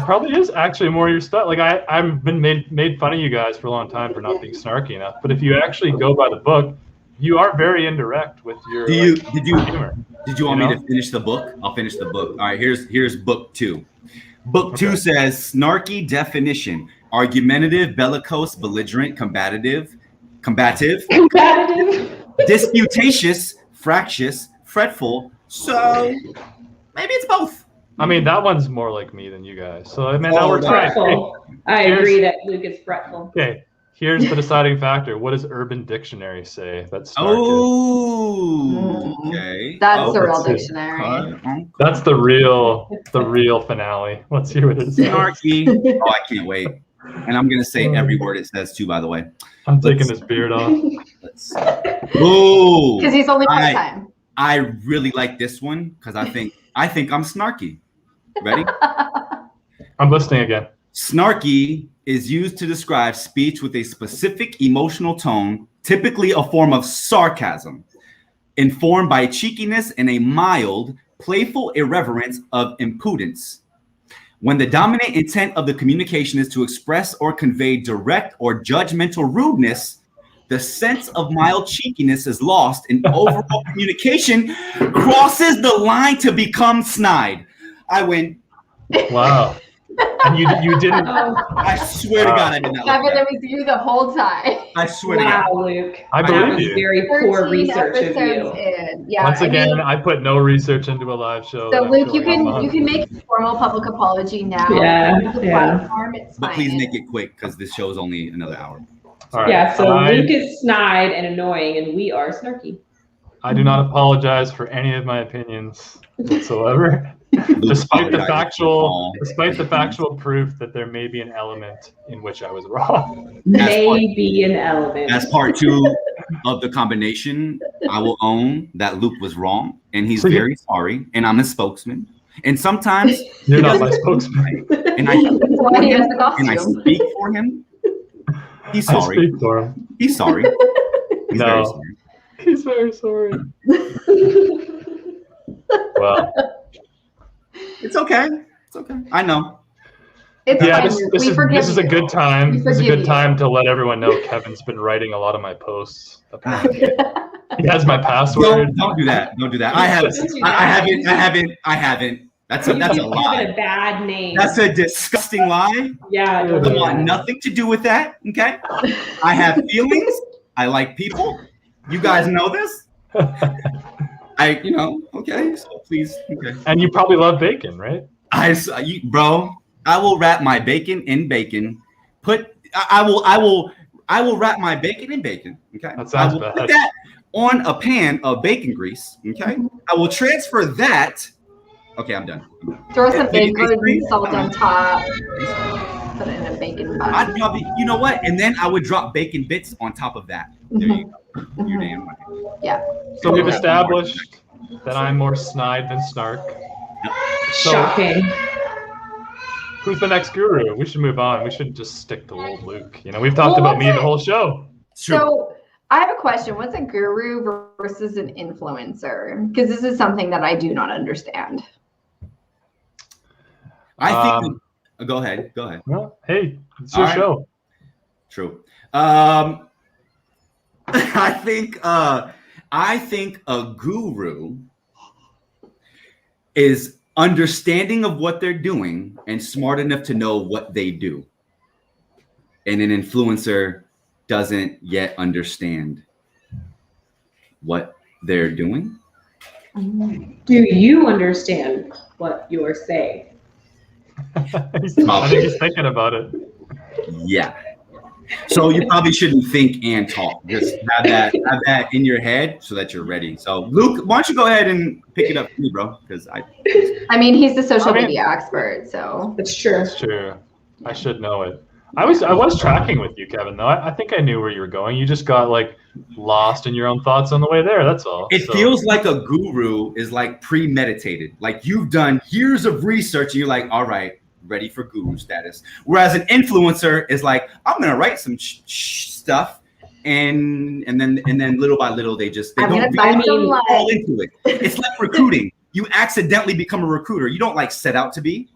Speaker 5: probably is actually more your style. Like I've been made fun of you guys for a long time for not being snarky enough. But if you actually go by the book, you are very indirect with your
Speaker 1: Did you
Speaker 5: humor.
Speaker 1: want
Speaker 5: You
Speaker 1: me
Speaker 5: know?
Speaker 1: to finish the book? I'll finish the book. All right, here's book 2. Book 2
Speaker 5: Okay.
Speaker 1: says snarky definition: argumentative, bellicose, belligerent, combative,
Speaker 3: Competitive.
Speaker 1: disputatious, fractious, fretful. So maybe it's both.
Speaker 5: I mean, that one's more like me than you guys. So I mean, that works right.
Speaker 3: Fretful. I
Speaker 5: Here's-
Speaker 3: agree that Luke is fretful.
Speaker 5: Okay, here's the deciding factor. What does Urban Dictionary say that snark is?
Speaker 1: Oh, okay.
Speaker 2: That's the real
Speaker 5: let's see.
Speaker 2: dictionary.
Speaker 5: That's the real finale. Let's hear what it says.
Speaker 1: Snarky. Oh, I can't wait. And I'm gonna say every word it says too, by the way.
Speaker 5: I'm taking his beard off.
Speaker 1: Let's Ooh.
Speaker 2: Because he's only
Speaker 1: I-
Speaker 2: part-time.
Speaker 1: I really like this one because I think I'm snarky. Ready?
Speaker 5: I'm listening again.
Speaker 1: Snarky is used to describe speech with a specific emotional tone, typically a form of sarcasm, informed by cheekiness and a mild, playful irreverence of impudence. When the dominant intent of the communication is to express or convey direct or judgmental rudeness, the sense of mild cheekiness is lost and overall communication crosses the line to become snide. I win.
Speaker 5: Wow. And you didn't.
Speaker 3: Oh,
Speaker 1: I swear to God, I did not
Speaker 2: Kevin,
Speaker 1: like
Speaker 2: it
Speaker 1: that.
Speaker 2: was you the whole time.
Speaker 1: I swear to God.
Speaker 3: wow, Luke.
Speaker 5: I
Speaker 3: That
Speaker 5: believe
Speaker 3: was
Speaker 5: you.
Speaker 3: very poor
Speaker 2: 13
Speaker 3: research of you.
Speaker 2: episodes in. Yeah.
Speaker 5: Once
Speaker 2: I
Speaker 5: again,
Speaker 2: mean,
Speaker 5: I put no research into a live show.
Speaker 2: so
Speaker 5: that I'm
Speaker 2: Luke, you
Speaker 5: feeling
Speaker 2: can
Speaker 5: on.
Speaker 2: make a formal public apology now.
Speaker 3: Yeah,
Speaker 2: On the
Speaker 3: yeah.
Speaker 2: platform, it's
Speaker 1: But
Speaker 2: fine.
Speaker 1: please make it quick because this show is only another hour.
Speaker 5: All right.
Speaker 3: Yeah, so
Speaker 5: I,
Speaker 3: Luke is snide and annoying, and we are snarky.
Speaker 5: I do not apologize for any of my opinions whatsoever. Despite the factual proof that there may be an element in which I was wrong.
Speaker 3: Maybe an element.
Speaker 1: As part 2 of the combination, I will own that Luke was wrong and he's
Speaker 5: So you-
Speaker 1: very sorry. And I'm his spokesman. And sometimes,
Speaker 5: You're not my spokesman.
Speaker 1: and I
Speaker 2: That's why he has the
Speaker 1: and I
Speaker 2: costume.
Speaker 1: speak for him. He's
Speaker 5: I
Speaker 1: sorry.
Speaker 5: speak for him.
Speaker 1: He's sorry. He's
Speaker 5: No.
Speaker 1: very sorry.
Speaker 5: He's very sorry. Well,
Speaker 1: It's okay. It's okay. I know.
Speaker 2: It's
Speaker 5: yeah,
Speaker 2: fine,
Speaker 5: this,
Speaker 2: Luke.
Speaker 5: this
Speaker 2: We
Speaker 5: is
Speaker 2: forgive
Speaker 5: this is a
Speaker 2: you.
Speaker 5: good time.
Speaker 2: We
Speaker 5: This is a
Speaker 2: forgive
Speaker 5: good
Speaker 2: you.
Speaker 5: time to let everyone know Kevin's been writing a lot of my posts. Apparently. He has my password.
Speaker 1: Don't do that. Don't do that. I haven't. I haven't. That's a
Speaker 3: You keep
Speaker 1: lie.
Speaker 3: having a bad name.
Speaker 1: That's a disgusting lie.
Speaker 3: Yeah.
Speaker 1: I want nothing to do with that. Okay. I have feelings. I like people. You guys know this. Okay. So please. Okay.
Speaker 5: And you probably love bacon, right?
Speaker 1: Bro, I will wrap my bacon in bacon. I will wrap my bacon in bacon. Okay.
Speaker 5: That sounds
Speaker 1: I will
Speaker 5: bad.
Speaker 1: put that on a pan of bacon grease. Okay. I will transfer that. Okay, I'm done.
Speaker 2: Throw some
Speaker 1: Maybe
Speaker 2: bacon
Speaker 1: pastry?
Speaker 2: and salt on top. put it in a bacon bun.
Speaker 1: I'd probably, you know what? And then I would drop bacon bits on top of that. There you go. You're damn right.
Speaker 2: Yeah.
Speaker 5: So we've established that I'm more snide than snark. So
Speaker 3: Shocking.
Speaker 5: who's the next guru? We should move on. We shouldn't just stick to old Luke. You know, we've talked about me the whole show.
Speaker 1: Sure.
Speaker 2: So I have a question. What's a guru versus an influencer? Because this is something that I do not understand.
Speaker 1: I think. Go ahead. Go ahead.
Speaker 5: Well, hey, it's your
Speaker 1: All right.
Speaker 5: show.
Speaker 1: True. I think a guru is understanding of what they're doing and smart enough to know what they do. And an influencer doesn't yet understand what they're doing.
Speaker 3: Do you understand what you're saying?
Speaker 5: I think he's thinking about it.
Speaker 1: Yeah. So you probably shouldn't think and talk. Just have that in your head so that you're ready. So Luke, why don't you go ahead and pick it up for me, bro? Because I
Speaker 2: mean, he's the social media expert, so.
Speaker 3: That's true.
Speaker 5: That's true. I should know it. I was tracking with you, Kevin, though. I think I knew where you were going. You just got like lost in your own thoughts on the way there. That's all.
Speaker 1: It feels like a guru is like premeditated. Like you've done years of research and you're like, all right, ready for guru status. Whereas an influencer is like, I'm gonna write some stuff, and then little by little they don't really fall into it. It's like recruiting. You accidentally become a recruiter. You don't like set out to be.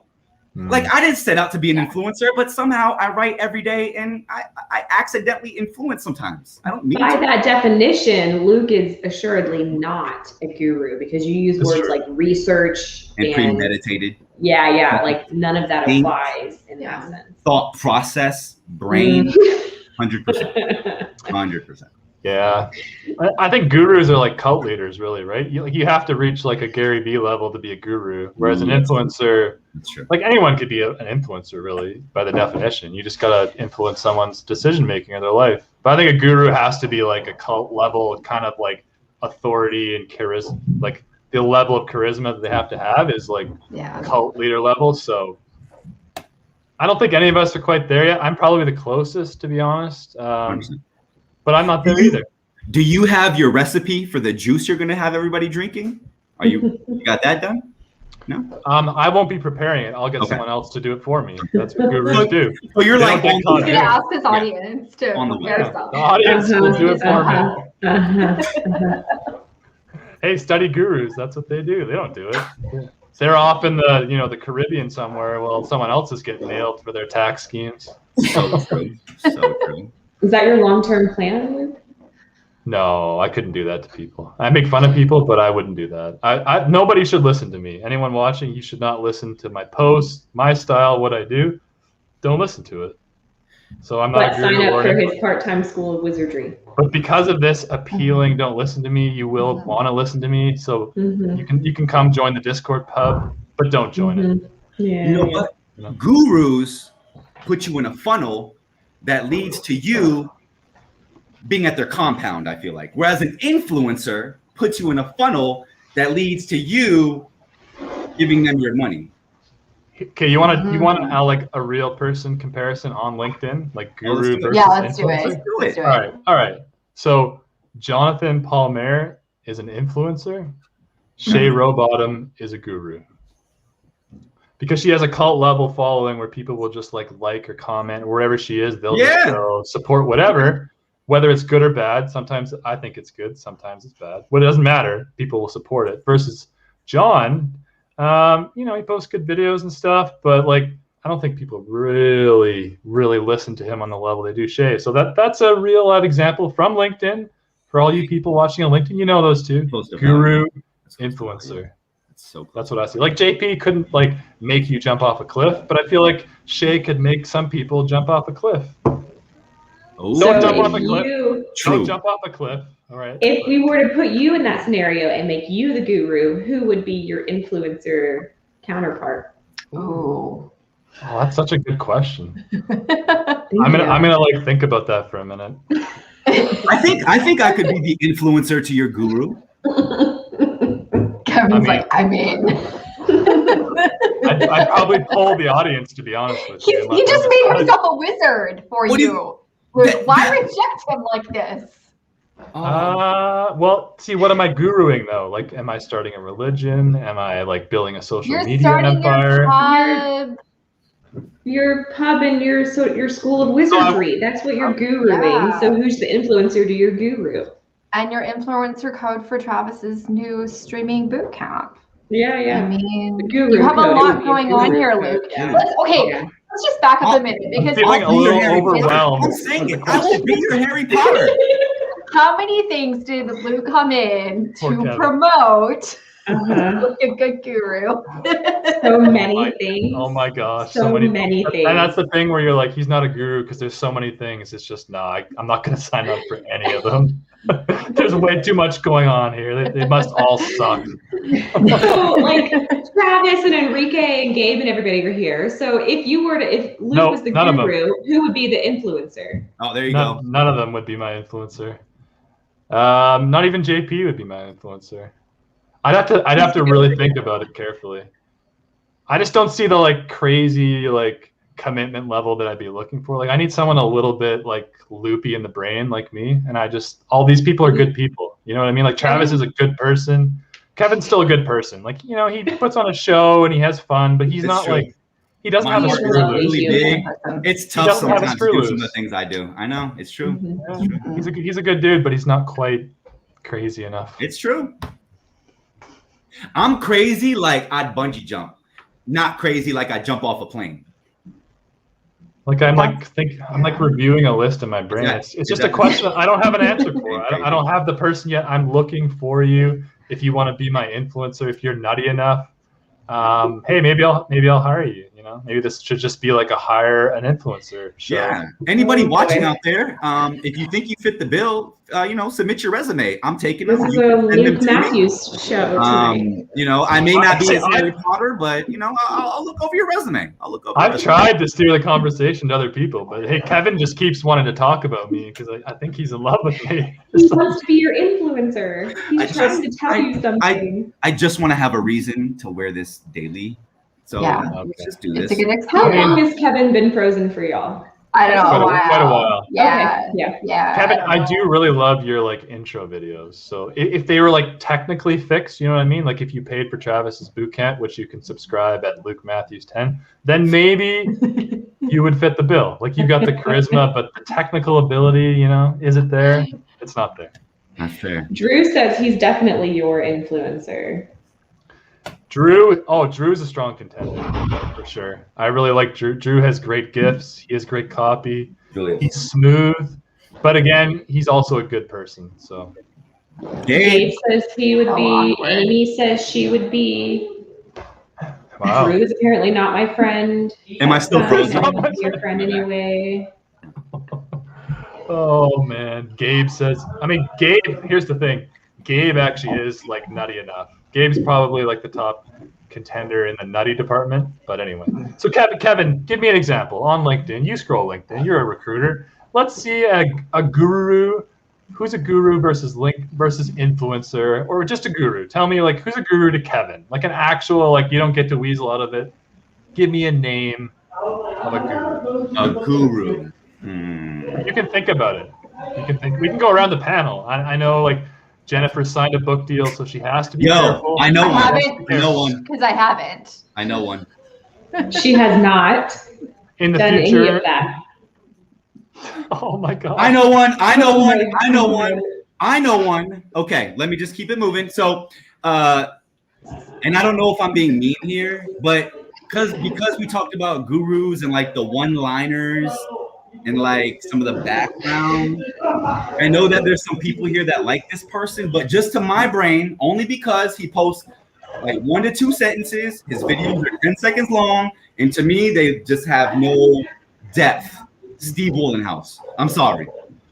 Speaker 1: Like I didn't set out to be an influencer, but somehow I write every day and I accidentally influence sometimes. I don't mean
Speaker 3: By
Speaker 1: to.
Speaker 3: that definition, Luke is assuredly not a guru because you use
Speaker 1: That's
Speaker 3: words
Speaker 1: true.
Speaker 3: like research
Speaker 1: And premeditated.
Speaker 3: Yeah, like none of that applies in that sense.
Speaker 1: Thought process, brain, 100%. 100%.
Speaker 5: Yeah, I think gurus are like cult leaders, really, right? You have to reach like a Gary Vee level to be a guru, whereas an influencer,
Speaker 1: That's true.
Speaker 5: like anyone could be an influencer, really, by the definition. You just gotta influence someone's decision making in their life. But I think a guru has to be like a cult level, kind of like authority and charisma. Like the level of charisma that they have to have is like cult leader level. So I don't think any of us are quite there yet. I'm probably the closest, to be honest. But I'm not there either.
Speaker 1: Do you have your recipe for the juice you're going to have everybody drinking? You got that done? No?
Speaker 5: I won't be preparing it. I'll get someone else to do it for me. That's what gurus do.
Speaker 1: So you're
Speaker 5: They
Speaker 1: like,
Speaker 5: don't get caught
Speaker 2: He's
Speaker 5: in.
Speaker 2: gonna ask his audience to
Speaker 1: On the
Speaker 2: prepare
Speaker 1: way.
Speaker 2: something.
Speaker 5: The audience will do it for me. Hey, study gurus. That's what they do. They don't do it. They're off in the Caribbean somewhere while someone else is getting nailed for their tax schemes.
Speaker 1: So true. So true.
Speaker 3: Is that your long-term plan, Luke?
Speaker 5: No, I couldn't do that to people. I make fun of people, but I wouldn't do that. Nobody should listen to me. Anyone watching, you should not listen to my posts, my style, what I do. Don't listen to it. So I'm not
Speaker 3: But
Speaker 5: a
Speaker 3: sign
Speaker 5: guru
Speaker 3: up
Speaker 5: or
Speaker 3: for
Speaker 5: anything.
Speaker 3: his part-time school of wizardry.
Speaker 5: But because of this appealing, don't listen to me, you will want to listen to me. So you can come join the Discord pub, but don't join it.
Speaker 3: Yeah.
Speaker 1: You know what? Gurus put you in a funnel that leads to you being at their compound, I feel like. Whereas an influencer puts you in a funnel that leads to you giving them your money.
Speaker 5: Okay, you want like a real person comparison on LinkedIn, like guru versus
Speaker 2: let's do
Speaker 5: influencer?
Speaker 2: it. Let's do it.
Speaker 5: All right. So Jonathan Palmer is an influencer. Shay Rowbottom is a guru. Because she has a cult level following where people will just like or comment or wherever she is, they'll just go support whatever, whether it's good or bad. Sometimes I think it's good, sometimes it's bad. Well, it doesn't matter. People will support it. Versus John, he posts good videos and stuff, but like I don't think people really listen to him on the level they do Shay. So that's a real live example from LinkedIn. For all you people watching on LinkedIn, you know those two. Guru, influencer. That's what I see. Like JP couldn't like make you jump off a cliff, but I feel like Shay could make some people jump off a cliff.
Speaker 1: Oh,
Speaker 5: Don't jump off a cliff.
Speaker 1: True.
Speaker 5: Don't jump off a cliff. All right.
Speaker 3: If we were to put you in that scenario and make you the guru, who would be your influencer counterpart?
Speaker 2: Oh.
Speaker 5: Oh, that's such a good question. I'm gonna like think about that for a minute.
Speaker 1: I think I could be the influencer to your guru.
Speaker 2: Kevin's I mean.
Speaker 5: I'd I'd probably poll the audience, to be honest with you.
Speaker 2: He just made himself a wizard for
Speaker 1: What do
Speaker 2: you. Why reject him like this?
Speaker 5: Well, see, what am I guruing though? Like, am I starting a religion? Am I like building a social
Speaker 2: You're
Speaker 5: media
Speaker 2: starting
Speaker 5: empire?
Speaker 2: your pub.
Speaker 3: Your pub and your school of wizardry. That's what you're guruing.
Speaker 2: Yeah.
Speaker 3: So who's the influencer to your guru?
Speaker 2: And your influencer code for Travis's new streaming boot camp.
Speaker 3: Yeah,
Speaker 2: I
Speaker 3: yeah.
Speaker 2: mean,
Speaker 3: The guru
Speaker 2: you have a
Speaker 3: code, it
Speaker 2: lot
Speaker 3: would be
Speaker 2: going
Speaker 3: guru
Speaker 2: on here,
Speaker 3: code,
Speaker 2: Luke.
Speaker 3: yeah.
Speaker 2: Let's just back up a minute because
Speaker 5: I'm feeling a little overwhelmed.
Speaker 1: I'm saying it. I should be your Harry Potter.
Speaker 2: how many things did Luke come in
Speaker 5: Poor
Speaker 2: to
Speaker 5: Kevin.
Speaker 2: promote?
Speaker 3: Uh-huh.
Speaker 2: Like a good guru.
Speaker 3: So many things.
Speaker 5: Oh my gosh,
Speaker 3: So many things.
Speaker 5: And that's the thing where you're like, he's not a guru because there's so many things. It's just I'm not going to sign up for any of them. There's way too much going on here. They must all suck.
Speaker 3: So, like, Travis and Enrique and Gabe and everybody are here. So if Luke was the
Speaker 5: none of them.
Speaker 3: guru, who would be the influencer?
Speaker 1: Oh, there you go.
Speaker 5: None of them would be my influencer. Not even JP would be my influencer. I'd have to really think about it carefully. I just don't see the like crazy like commitment level that I'd be looking for. Like I need someone a little bit like loopy in the brain like me. And all these people are good people. You know what I mean? Like Travis is a good person. Kevin's still a good person. Like, you know, he puts on a show and he has fun, but he's
Speaker 1: It's
Speaker 5: not
Speaker 1: true.
Speaker 5: like, he doesn't
Speaker 1: My
Speaker 5: have a
Speaker 1: heart
Speaker 5: screw
Speaker 1: is
Speaker 5: loose.
Speaker 1: really big. It's tough
Speaker 5: doesn't have a
Speaker 1: sometimes to
Speaker 5: screw
Speaker 1: do some of
Speaker 5: loose.
Speaker 1: the things I do. I know. It's true.
Speaker 3: Mhm.
Speaker 5: Yeah. He's a good dude, but he's not quite crazy enough.
Speaker 1: It's true. I'm crazy like I'd bungee jump. Not crazy like I jump off a plane.
Speaker 5: Like I'm like reviewing a list in my brain.
Speaker 1: Yeah,
Speaker 5: It's just a question I don't have an answer for. I don't have the person yet. I'm looking for you. If you want to be my influencer, if you're nutty enough, hey, maybe I'll hire you. You know, maybe this should just be like a hire an influencer show.
Speaker 1: Yeah. Anybody watching out there, if you think you fit the bill, submit your resume. I'm taking
Speaker 3: This
Speaker 1: them.
Speaker 3: is
Speaker 1: You
Speaker 3: a
Speaker 1: can send them
Speaker 3: Luke
Speaker 1: to me.
Speaker 3: Matthews show tonight.
Speaker 1: I may not be as Harry Potter, but I'll look over your resume.
Speaker 5: I've tried to steer the conversation to other people, but hey, Kevin just keeps wanting to talk about me because I think he's in love with me.
Speaker 3: He wants to be your influencer. He's trying to tell you something.
Speaker 1: I just want to have a reason to wear this daily. So
Speaker 2: Yeah.
Speaker 1: let's just do
Speaker 2: It's
Speaker 1: this.
Speaker 2: a good
Speaker 3: How
Speaker 2: experience.
Speaker 3: long has Kevin been frozen for y'all?
Speaker 2: I don't know.
Speaker 5: Quite a while.
Speaker 2: Yeah.
Speaker 3: Okay, yeah.
Speaker 2: Yeah.
Speaker 5: Kevin, I do really love your like intro videos. So if they were like technically fixed, you know what I mean? Like if you paid for Travis's boot camp, which you can subscribe at Luke Matthews 10, then maybe you would fit the bill. Like you've got the charisma, but the technical ability, is it there? It's not there.
Speaker 1: Not fair.
Speaker 3: Drew says he's definitely your influencer.
Speaker 5: Drew's a strong contender for sure. I really like Drew. Drew has great gifts. He has great copy.
Speaker 1: Julian.
Speaker 5: He's smooth, but again, he's also a good person. So
Speaker 3: Gabe says he would
Speaker 2: So
Speaker 3: be.
Speaker 2: awkward.
Speaker 3: Amy says she would be.
Speaker 5: wow.
Speaker 3: Drew is apparently not my friend.
Speaker 1: Am I still frozen?
Speaker 3: I'm not your friend anyway.
Speaker 5: Oh man, Gabe says. Here's the thing. Gabe actually is like nutty enough. Gabe's probably like the top contender in the nutty department. But anyway, so Kevin, give me an example on LinkedIn. You scroll LinkedIn. You're a recruiter. Let's see a guru. Who's a guru versus influencer, or just a guru? Tell me like who's a guru to Kevin? Like an actual like you don't get to weasel out of it. Give me a name of a guru.
Speaker 1: A guru.
Speaker 5: You can think about it. We can go around the panel. I know like Jennifer signed a book deal, so she has to be careful.
Speaker 1: I know
Speaker 2: I
Speaker 1: one.
Speaker 2: haven't.
Speaker 1: I know one.
Speaker 2: Because I haven't.
Speaker 1: I know one.
Speaker 3: She has not
Speaker 5: In the
Speaker 3: done any
Speaker 5: future.
Speaker 3: of that.
Speaker 5: Oh my god.
Speaker 1: I know one. I know one. I know one. I know one. Okay, let me just keep it moving. So, and I don't know if I'm being mean here, but because we talked about gurus and like the one-liners and like some of the background, I know that there's some people here that like this person, but just to my brain, only because he posts like 1 to 2 sentences, his videos are 10 seconds long, and to me, they just have no depth. Steve Wollenhouse. I'm sorry.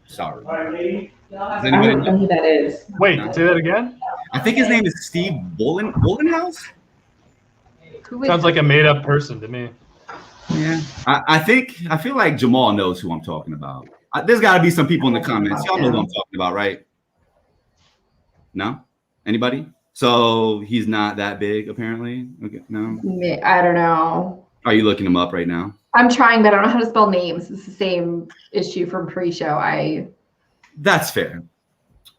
Speaker 1: Sorry. Does
Speaker 3: I
Speaker 1: anybody
Speaker 3: don't know who that is.
Speaker 5: Wait, say that again?
Speaker 1: I think his name is Steve Wollenhouse.
Speaker 2: Who is
Speaker 5: Sounds like a made-up person to me.
Speaker 1: Yeah. I feel like Jamal knows who I'm talking about. There's got to be some people in the comments. Y'all know who I'm talking about, right? No? Anybody? So he's not that big, apparently. Okay, no.
Speaker 2: I don't know.
Speaker 1: Are you looking him up right now?
Speaker 2: I'm trying, but I don't know how to spell names. It's the same issue from pre-show.
Speaker 1: That's fair.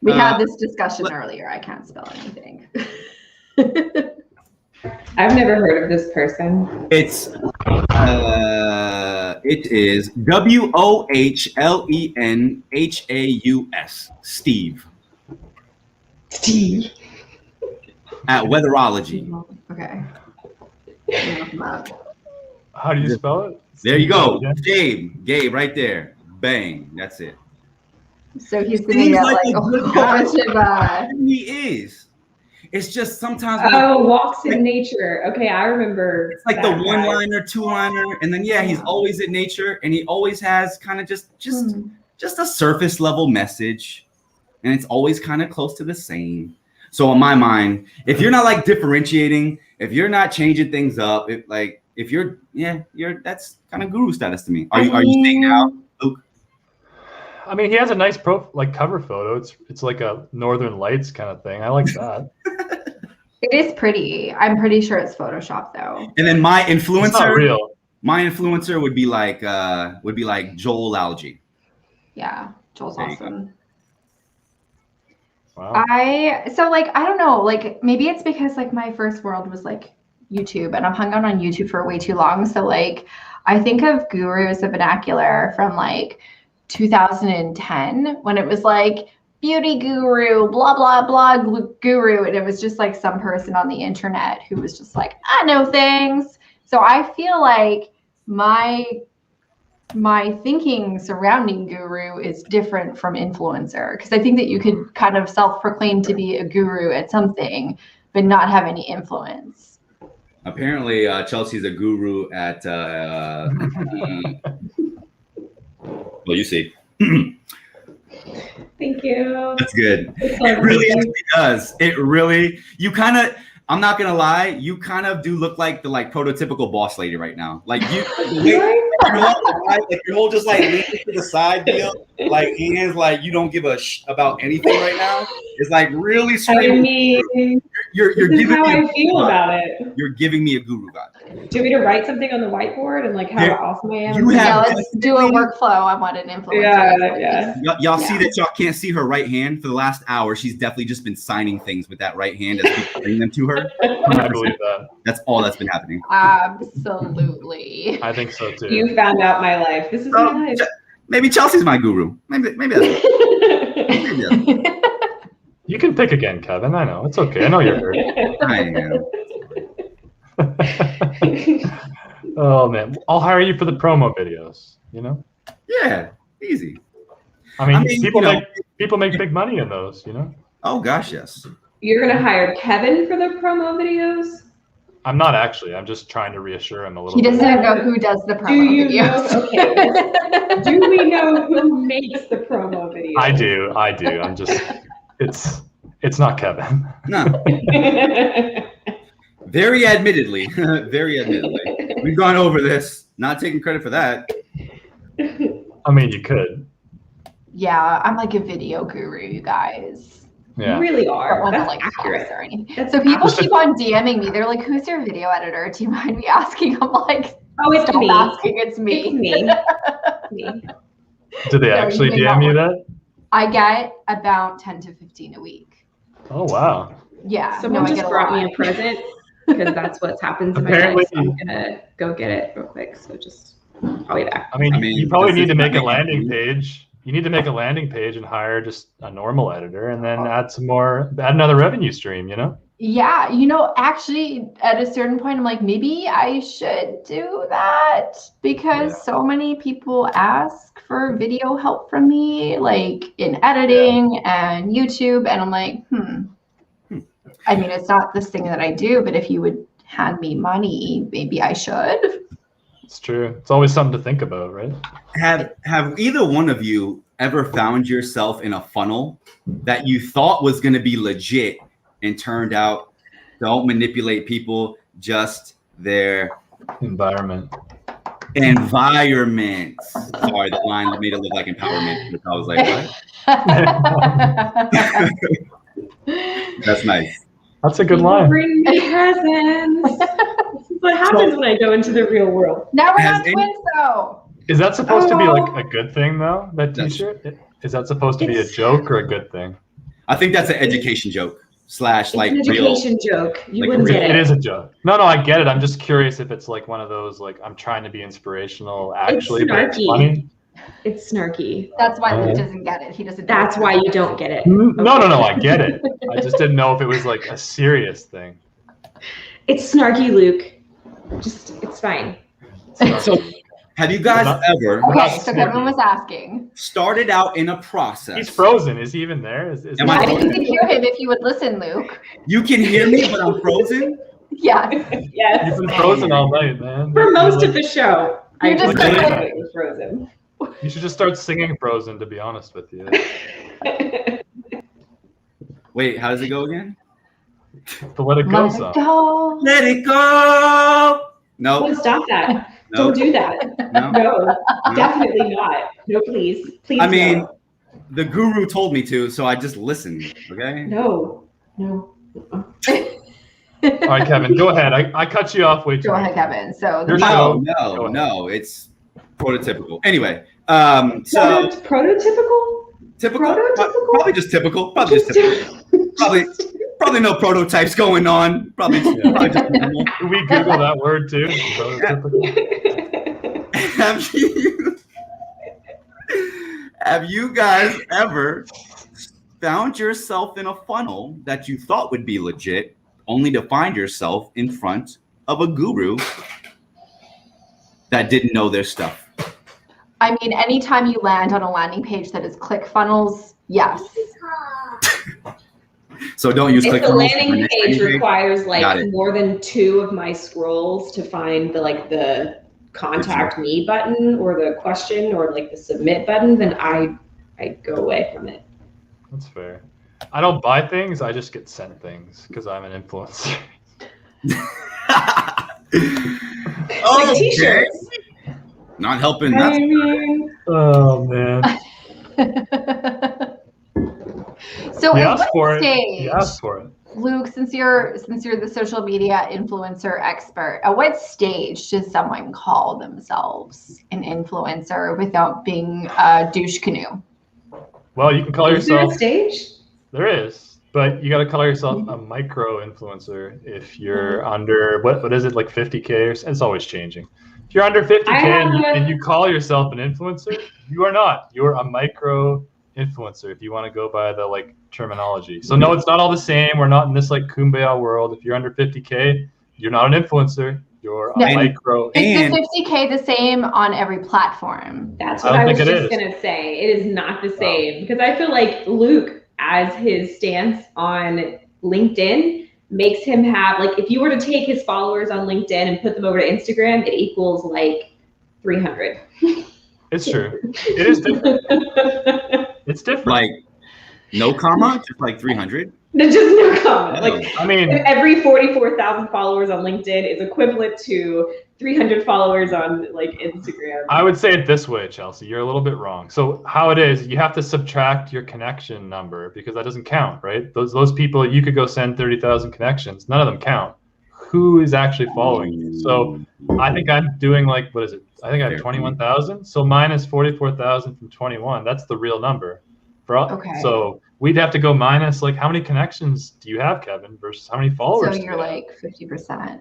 Speaker 2: We had this discussion earlier. I can't spell anything.
Speaker 3: I've never heard of this person.
Speaker 1: It is WOHLENHAUS, Steve.
Speaker 3: Steve.
Speaker 1: At Weatherology.
Speaker 2: Okay.
Speaker 5: How do you spell it?
Speaker 1: There you go.
Speaker 5: Yeah.
Speaker 1: Gabe, right there. Bang. That's it.
Speaker 2: So he's gonna
Speaker 1: Seems
Speaker 2: get
Speaker 1: like
Speaker 2: like
Speaker 1: a
Speaker 2: a
Speaker 1: good
Speaker 2: whole
Speaker 1: guy.
Speaker 2: bunch of
Speaker 1: He is. It's just sometimes
Speaker 3: Oh, Walks in Nature. Okay, I remember.
Speaker 1: it's like the
Speaker 3: that guy.
Speaker 1: one-liner, two-liner, and then he's always at nature, and he always has kind of just a surface level message, and it's always kind of close to the same. So in my mind, if you're not like differentiating, if you're not changing things up, if you're that's kind of guru status to me. Are you saying now, Luke?
Speaker 5: I mean, he has a nice cover photo. It's like a Northern Lights kind of thing. I like that.
Speaker 2: It is pretty. I'm pretty sure it's Photoshop though.
Speaker 1: And then my
Speaker 5: It's not
Speaker 1: influencer,
Speaker 5: real.
Speaker 1: would be like Joel Algae.
Speaker 2: Yeah, Joel's
Speaker 1: There you go.
Speaker 2: awesome.
Speaker 5: Wow.
Speaker 2: I don't know, like maybe it's because like my first world was like YouTube and I've hung out on YouTube for way too long. So like I think of Guru as a vernacular from like 2010 when it was like beauty guru, blah, blah, blah, guru. And it was just like some person on the internet who was just like, I know things. So I feel like my thinking surrounding guru is different from influencer because I think that you could kind of self-proclaim to be a guru at something, but not have any influence.
Speaker 1: Apparently, Chelsea's a guru at. Well, you see.
Speaker 3: Thank you.
Speaker 1: That's good.
Speaker 3: It's
Speaker 1: It really
Speaker 3: lovely.
Speaker 1: actually does. It really. You kind of. I'm not gonna lie. You kind of do look like the prototypical boss lady right now. Like you. Your whole just like leaning to the side deal. Like hands like you don't give a about anything right now. It's like really
Speaker 3: I
Speaker 1: screaming.
Speaker 3: mean,
Speaker 1: You're
Speaker 3: this is
Speaker 1: giving
Speaker 3: how
Speaker 1: me.
Speaker 3: I feel about it.
Speaker 1: You're giving me a guru vibe.
Speaker 3: Do you want me to write something on the whiteboard and like how
Speaker 1: Yeah.
Speaker 3: awesome I am?
Speaker 1: You have-
Speaker 2: Yeah, let's do a workflow. I want an influencer.
Speaker 3: Yeah.
Speaker 1: Y'all see that y'all can't see her right hand for the last hour. She's definitely just been signing things with that right hand as people bring them to her.
Speaker 5: I believe that.
Speaker 1: That's all that's been happening.
Speaker 2: Absolutely.
Speaker 5: I think so too.
Speaker 3: You found out my life. This is
Speaker 1: Oh,
Speaker 3: my life.
Speaker 1: Maybe Chelsea's my guru. Maybe that's it.
Speaker 5: You can pick again, Kevin. I know. It's okay. I know you're hurt.
Speaker 1: I am.
Speaker 5: Oh man, I'll hire you for the promo videos. You know,
Speaker 1: Yeah, easy.
Speaker 5: I mean,
Speaker 1: I mean,
Speaker 5: people make big money in those. You know,
Speaker 1: Oh gosh, yes.
Speaker 3: You're gonna hire Kevin for the promo videos?
Speaker 5: I'm not actually. I'm just trying to reassure him a little.
Speaker 2: He
Speaker 5: bit.
Speaker 2: doesn't know who does the
Speaker 3: Do
Speaker 2: promo
Speaker 3: you
Speaker 2: videos.
Speaker 3: know? Okay. Do we know who makes the promo videos?
Speaker 5: I do. I'm just. It's not Kevin.
Speaker 1: No, very admittedly, very admittedly. We've gone over this. Not taking credit for that.
Speaker 5: I mean, you could.
Speaker 2: Yeah, I'm like a video guru, you guys.
Speaker 5: Yeah.
Speaker 3: You really
Speaker 2: I don't
Speaker 3: are.
Speaker 2: want to
Speaker 3: That's
Speaker 2: like
Speaker 3: accurate.
Speaker 2: accurate or anything.
Speaker 3: That's
Speaker 2: So people
Speaker 5: accurate.
Speaker 2: keep on DMing me. They're like, "Who's your video editor? Do you mind me asking?" I'm like,
Speaker 3: Oh, it's
Speaker 2: "Stop
Speaker 3: me.
Speaker 2: asking. It's
Speaker 3: It's
Speaker 2: me."
Speaker 3: me. me.
Speaker 5: Did they
Speaker 2: No,
Speaker 5: actually
Speaker 2: you may not
Speaker 5: DM you
Speaker 2: want-
Speaker 5: that?
Speaker 2: I get about 10 to 15 a week.
Speaker 5: Oh wow.
Speaker 2: Yeah.
Speaker 3: Someone
Speaker 2: I
Speaker 3: just
Speaker 2: get
Speaker 3: brought
Speaker 2: lot.
Speaker 3: me a present because that's what's happened to my
Speaker 5: Apparently-
Speaker 3: life. So I'm gonna go get it real quick. So just I'll be back.
Speaker 5: I mean,
Speaker 1: I mean,
Speaker 5: you probably
Speaker 1: this
Speaker 5: need
Speaker 1: is
Speaker 5: to make a
Speaker 1: not
Speaker 5: landing
Speaker 1: making-
Speaker 5: page. You need to make a landing page and hire just a normal editor, and then add another revenue stream. You know.
Speaker 2: Yeah, actually, at a certain point, I'm like, maybe I should do that because so many people ask for video help from me, like in editing and YouTube. And I'm like, I mean, it's not this thing that I do, but if you would hand me money, maybe I should.
Speaker 5: It's true. It's always something to think about, right?
Speaker 1: Have either one of you ever found yourself in a funnel that you thought was going to be legit and turned out don't manipulate people, just their
Speaker 5: Environment.
Speaker 1: environment? Sorry, the line made it look like empowerment. I was like, what? That's nice.
Speaker 5: That's a good
Speaker 3: People
Speaker 5: line.
Speaker 3: bring me presents. This is what happens when I go into the real world.
Speaker 2: Now we're
Speaker 1: Has
Speaker 2: not
Speaker 1: any-
Speaker 2: twins though.
Speaker 5: Is that supposed to be
Speaker 3: Oh.
Speaker 5: like a good thing though? That
Speaker 1: That's-
Speaker 5: T-shirt? Is that supposed to be a
Speaker 3: It's-
Speaker 5: joke or a good thing?
Speaker 1: I think that's an education joke slash
Speaker 3: It's
Speaker 1: like
Speaker 3: an
Speaker 1: real.
Speaker 3: education joke. You
Speaker 1: like
Speaker 3: wouldn't
Speaker 1: real-
Speaker 3: get
Speaker 5: It
Speaker 3: it.
Speaker 5: is a joke. No, I get it. I'm just curious if it's like one of those like I'm trying to be inspirational actually, but it's
Speaker 3: snarky.
Speaker 5: funny.
Speaker 3: It's snarky.
Speaker 2: That's why Luke
Speaker 5: Oh.
Speaker 2: doesn't get it. He doesn't.
Speaker 3: That's why you don't get it.
Speaker 5: No, I get it. I just didn't know if it was like a serious thing.
Speaker 3: It's snarky, Luke. Just, it's fine.
Speaker 1: So, have you guys ever
Speaker 2: Okay, so Kevin was asking.
Speaker 1: started out in a process?
Speaker 5: He's frozen. Is he even there? Is
Speaker 1: Am I
Speaker 2: I
Speaker 1: frozen?
Speaker 2: think you could hear him if you would listen, Luke.
Speaker 1: You can hear me, but I'm frozen.
Speaker 2: Yes.
Speaker 3: Yes.
Speaker 5: You've been frozen all night, man.
Speaker 3: For most of the show,
Speaker 2: You're just
Speaker 5: like-
Speaker 3: it was frozen.
Speaker 5: You should just start singing Frozen, to be honest with you.
Speaker 1: Wait, how does it go again?
Speaker 5: The Let It Go
Speaker 2: Let
Speaker 5: song.
Speaker 2: it go.
Speaker 1: Let it go. No,
Speaker 3: Don't stop that.
Speaker 1: no,
Speaker 3: Don't do that.
Speaker 1: no.
Speaker 3: No, definitely not. No, please. Please.
Speaker 1: I mean,
Speaker 3: no.
Speaker 1: the guru told me to, so I just listened. Okay.
Speaker 3: No. No.
Speaker 5: All right, Kevin, go ahead. I cut you off way too
Speaker 2: Go
Speaker 5: much.
Speaker 2: ahead, Kevin. So
Speaker 5: Your
Speaker 2: the
Speaker 5: show.
Speaker 1: No,
Speaker 5: Go ahead.
Speaker 1: no, it's prototypical. Anyway, so
Speaker 3: Prototypical?
Speaker 1: typical,
Speaker 3: Prototypical?
Speaker 1: probably just typical, probably just typical. Probably no prototypes going on. Probably just normal.
Speaker 5: Can we Google that word too? Prototypical.
Speaker 1: Have you guys ever found yourself in a funnel that you thought would be legit, only to find yourself in front of a guru that didn't know their stuff?
Speaker 2: I mean, anytime you land on a landing page that is ClickFunnels, yes.
Speaker 1: So don't use
Speaker 3: If the
Speaker 1: ClickFunnels. for
Speaker 3: landing
Speaker 1: next
Speaker 3: page
Speaker 1: landing page.
Speaker 3: requires
Speaker 1: Got
Speaker 3: like
Speaker 1: it.
Speaker 3: more than 2 of my scrolls to find the contact me button or the question or like the submit button, then I go away from it.
Speaker 5: That's fair. I don't buy things. I just get sent things because I'm an influencer.
Speaker 3: Like
Speaker 1: Okay.
Speaker 3: t-shirts.
Speaker 1: Not helping.
Speaker 3: I
Speaker 1: That's
Speaker 3: mean,
Speaker 5: Oh man.
Speaker 2: So
Speaker 5: You
Speaker 2: at
Speaker 5: asked
Speaker 2: what
Speaker 5: for it.
Speaker 2: stage,
Speaker 5: You asked for it.
Speaker 2: Luke, since you're the social media influencer expert, at what stage does someone call themselves an influencer without being a douche canoe?
Speaker 5: Well, you can call
Speaker 3: is there a
Speaker 5: yourself.
Speaker 3: stage?
Speaker 5: There is, but you got to call yourself a micro influencer if you're under what is it like 50K or it's always changing. If you're under 50K and you call yourself an influencer, you are not. You're a micro influencer if you want to go by the like terminology. So no, it's not all the same. We're not in this like kumbaya world. If you're under 50K, you're not an influencer. You're a
Speaker 2: No.
Speaker 5: micro.
Speaker 2: Is
Speaker 1: And-
Speaker 2: the 50K the same on every platform?
Speaker 3: That's
Speaker 5: I
Speaker 3: what
Speaker 5: don't
Speaker 3: I was
Speaker 5: think it
Speaker 3: just
Speaker 5: is.
Speaker 3: gonna say. It is not the same because I feel like Luke, as his stance on LinkedIn, makes him have like if you were to take his followers on LinkedIn and put them over to Instagram, it equals like 300.
Speaker 5: It's true. It is different. It's different.
Speaker 1: like no comma, just like 300.
Speaker 3: There's just no comment. Like
Speaker 5: I mean,
Speaker 3: every 44,000 followers on LinkedIn is equivalent to 300 followers on like Instagram.
Speaker 5: I would say it this way, Chelsea. You're a little bit wrong. So how it is, you have to subtract your connection number because that doesn't count, right? Those people, you could go send 30,000 connections. None of them count. Who is actually following you? So I think I'm doing like, what is it? I think I have 21,000. So minus 44,000 from 21. That's the real number.
Speaker 2: Okay.
Speaker 5: So we'd have to go minus like how many connections do you have, Kevin, versus how many followers?
Speaker 2: So
Speaker 5: do you
Speaker 2: you're
Speaker 5: have?
Speaker 2: like 50%.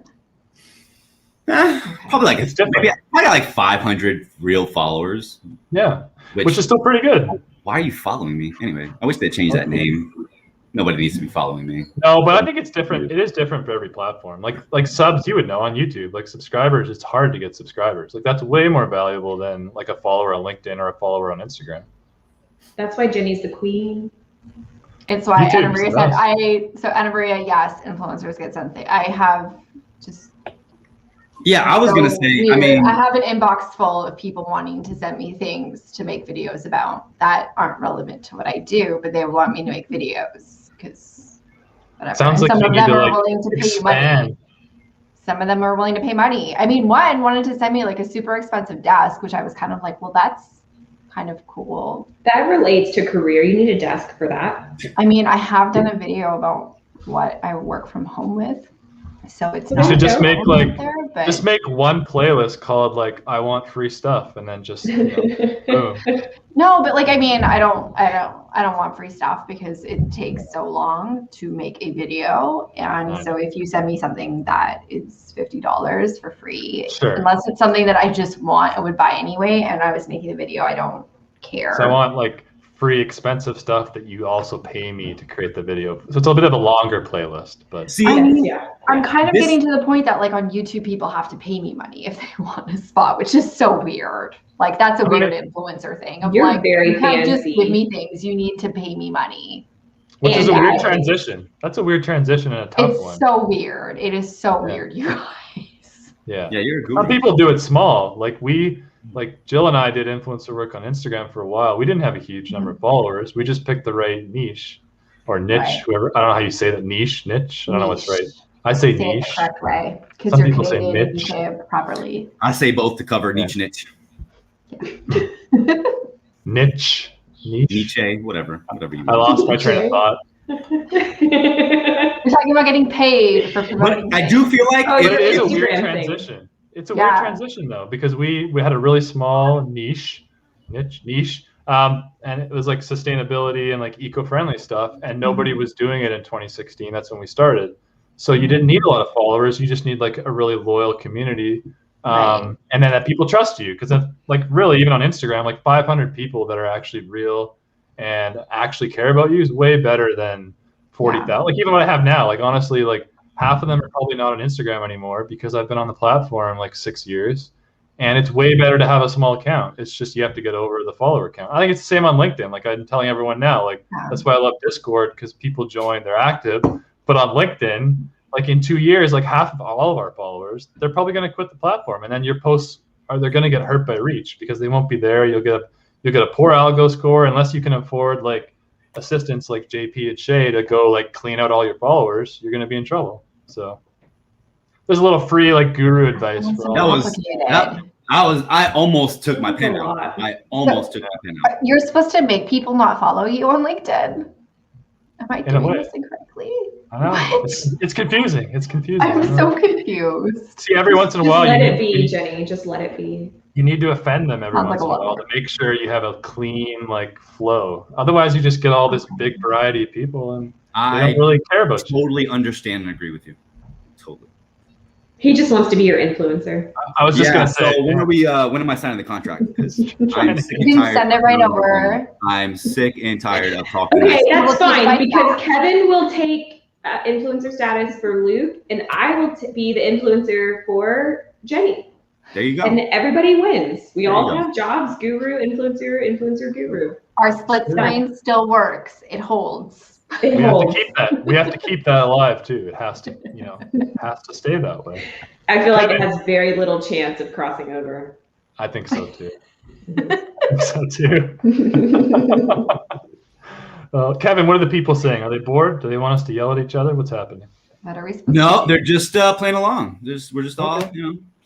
Speaker 1: Probably like
Speaker 5: It's different.
Speaker 1: maybe I got like 500 real followers.
Speaker 5: Yeah,
Speaker 1: Which
Speaker 5: which is still pretty good.
Speaker 1: why are you following me anyway? I wish they'd change that name. Nobody needs to be following me.
Speaker 5: No, but I think it's different. It is different for every platform. Like subs, you would know on YouTube. Like subscribers, it's hard to get subscribers. Like that's way more valuable than like a follower on LinkedIn or a follower on Instagram.
Speaker 3: That's why Jenny's the queen.
Speaker 2: It's why
Speaker 5: YouTube
Speaker 2: Anna Maria
Speaker 5: is
Speaker 2: said
Speaker 5: nice.
Speaker 2: so Anna Maria, yes, influencers get something. I have just
Speaker 1: Yeah, I was
Speaker 2: so
Speaker 1: gonna say. I
Speaker 2: weird.
Speaker 1: mean,
Speaker 2: I have an inbox full of people wanting to send me things to make videos about that aren't relevant to what I do, but they want me to make videos because whatever.
Speaker 5: Sounds
Speaker 2: And
Speaker 5: like
Speaker 2: some
Speaker 5: you
Speaker 2: of
Speaker 5: need
Speaker 2: them
Speaker 5: to,
Speaker 2: are
Speaker 5: like,
Speaker 2: willing to pay you money.
Speaker 5: expand.
Speaker 2: Some of them are willing to pay money. I mean, one wanted to send me like a super expensive desk, which I was kind of like, well, that's kind of cool.
Speaker 3: That relates to career. You need a desk for that.
Speaker 2: I mean, I have done a video about what I work from home with. So it's
Speaker 3: You
Speaker 2: not
Speaker 3: should just
Speaker 2: really
Speaker 5: make, like,
Speaker 2: there, but
Speaker 5: Just make one playlist called like "I want free stuff" and then just boom.
Speaker 2: no, but like I mean, I don't want free stuff because it takes so long to make a video. And
Speaker 5: Right.
Speaker 2: so if you send me something that is $50 for free,
Speaker 5: Sure.
Speaker 2: unless it's something that I just want and would buy anyway, and I was making a video, I don't care.
Speaker 5: So I want like free expensive stuff that you also pay me to create the video. So it's a bit of a longer playlist, but
Speaker 1: See,
Speaker 2: I mean,
Speaker 3: Yeah.
Speaker 2: I'm kind of
Speaker 1: This-
Speaker 2: getting to the point that like on YouTube, people have to pay me money if they want a spot, which is so weird. Like that's a
Speaker 5: Right.
Speaker 2: weird influencer thing of
Speaker 3: You're
Speaker 2: like,
Speaker 3: very
Speaker 2: you can't just
Speaker 3: fancy.
Speaker 2: give me things, you need to pay me money.
Speaker 5: which is a
Speaker 2: And
Speaker 5: weird
Speaker 2: I-
Speaker 5: transition. That's a weird transition and a tough
Speaker 2: It's
Speaker 5: one.
Speaker 2: so weird. It is so
Speaker 5: Yeah.
Speaker 2: weird, you guys.
Speaker 5: Yeah.
Speaker 1: yeah, you're a
Speaker 5: Some
Speaker 1: guru.
Speaker 5: people do it small. Like Jill and I did influencer work on Instagram for a while. We didn't have a huge number of followers. We just picked the right niche or niche,
Speaker 2: Right.
Speaker 5: whoever. I don't know how you say that. Niche. I don't know what's right. I say
Speaker 2: Say it the
Speaker 5: niche.
Speaker 2: correct way because
Speaker 5: Some
Speaker 2: you're
Speaker 5: people say
Speaker 2: Canadian, you
Speaker 5: niche.
Speaker 2: say it properly.
Speaker 1: I say both to cover niche.
Speaker 5: Niche.
Speaker 1: Nietzsche, whatever you
Speaker 5: I
Speaker 1: want.
Speaker 5: lost my train of thought.
Speaker 2: You're talking about getting paid for promoting.
Speaker 1: But I do feel like
Speaker 3: Oh,
Speaker 5: But
Speaker 3: you're
Speaker 5: it is a
Speaker 3: Instagram
Speaker 5: weird
Speaker 3: thing.
Speaker 5: transition. It's a
Speaker 2: Yeah.
Speaker 5: weird transition though, because we had a really small niche, and it was like sustainability and like eco-friendly stuff, and nobody was doing it in 2016. That's when we started. So you didn't need a lot of followers. You just need like a really loyal community,
Speaker 2: Right.
Speaker 5: and then that people trust you. Because like really, even on Instagram, like 500 people that are actually real and actually care about you is way better than 40,000. Like even what I have now, like honestly, like half of them are probably not on Instagram anymore because I've been on the platform like 6 years, and it's way better to have a small account. It's just you have to get over the follower count. I think it's the same on LinkedIn. Like I'm telling everyone now, like
Speaker 2: Yeah.
Speaker 5: that's why I love Discord, because people join, they're active. But on LinkedIn, like in 2 years, like half of all of our followers, they're probably going to quit the platform, and then your posts they're going to get hurt by reach because they won't be there. You'll get a poor algo score unless you can afford like assistants like JP and Shay to go like clean out all your followers. You're going to be in trouble. So there's a little free like guru advice
Speaker 2: That's
Speaker 5: for all.
Speaker 1: That was-
Speaker 2: complicated.
Speaker 1: I almost took my
Speaker 3: That's a
Speaker 1: pen out.
Speaker 3: lot.
Speaker 1: I almost took my pen out.
Speaker 2: You're supposed to make people not follow you on LinkedIn. Am I
Speaker 5: In a
Speaker 2: doing
Speaker 5: way.
Speaker 2: this incorrectly?
Speaker 5: I know.
Speaker 2: What?
Speaker 5: It's confusing. It's confusing.
Speaker 2: I'm so confused.
Speaker 5: See, every once in a
Speaker 3: Just
Speaker 5: while,
Speaker 3: let
Speaker 5: you
Speaker 3: it be,
Speaker 5: need,
Speaker 3: Jenny. Just let it be.
Speaker 5: you need to offend them every
Speaker 2: Sounds
Speaker 5: once
Speaker 2: like
Speaker 5: in
Speaker 2: a
Speaker 5: a
Speaker 2: lot
Speaker 5: while
Speaker 2: more.
Speaker 5: to make sure you have a clean like flow. Otherwise, you just get all this big variety of people, and they
Speaker 1: I
Speaker 5: don't really care about you.
Speaker 1: totally understand and agree with you. Totally.
Speaker 3: He just wants to be your influencer.
Speaker 5: I was just
Speaker 1: Yeah,
Speaker 5: gonna say.
Speaker 1: so when are we? When am I signing the contract? Because
Speaker 5: Trying
Speaker 1: I'm
Speaker 5: to
Speaker 1: sick
Speaker 2: You
Speaker 1: and
Speaker 2: can
Speaker 1: tired.
Speaker 2: send it right
Speaker 1: of-
Speaker 2: over.
Speaker 1: I'm sick and tired of talking.
Speaker 3: Okay, that's
Speaker 2: We'll take
Speaker 3: fine
Speaker 2: my
Speaker 3: because
Speaker 2: back.
Speaker 3: Kevin will take influencer status for Luke, and I will be the influencer for Jenny,
Speaker 1: There you go.
Speaker 3: and everybody wins. We
Speaker 1: There you
Speaker 3: all
Speaker 1: go.
Speaker 3: have jobs: guru, influencer, guru.
Speaker 2: Our split screen still works. It holds.
Speaker 3: It
Speaker 5: We have to
Speaker 3: holds.
Speaker 5: keep that. We have to keep that alive too. It has to, has to stay that way.
Speaker 3: I feel like it
Speaker 5: Kevin.
Speaker 3: has very little chance of crossing over.
Speaker 5: I think so too. I think so too. Kevin, what are the people saying? Are they bored? Do they want us to yell at each other? What's happening?
Speaker 2: What are we supposed
Speaker 1: No,
Speaker 2: to do?
Speaker 1: they're just playing along. We're just all
Speaker 5: Okay.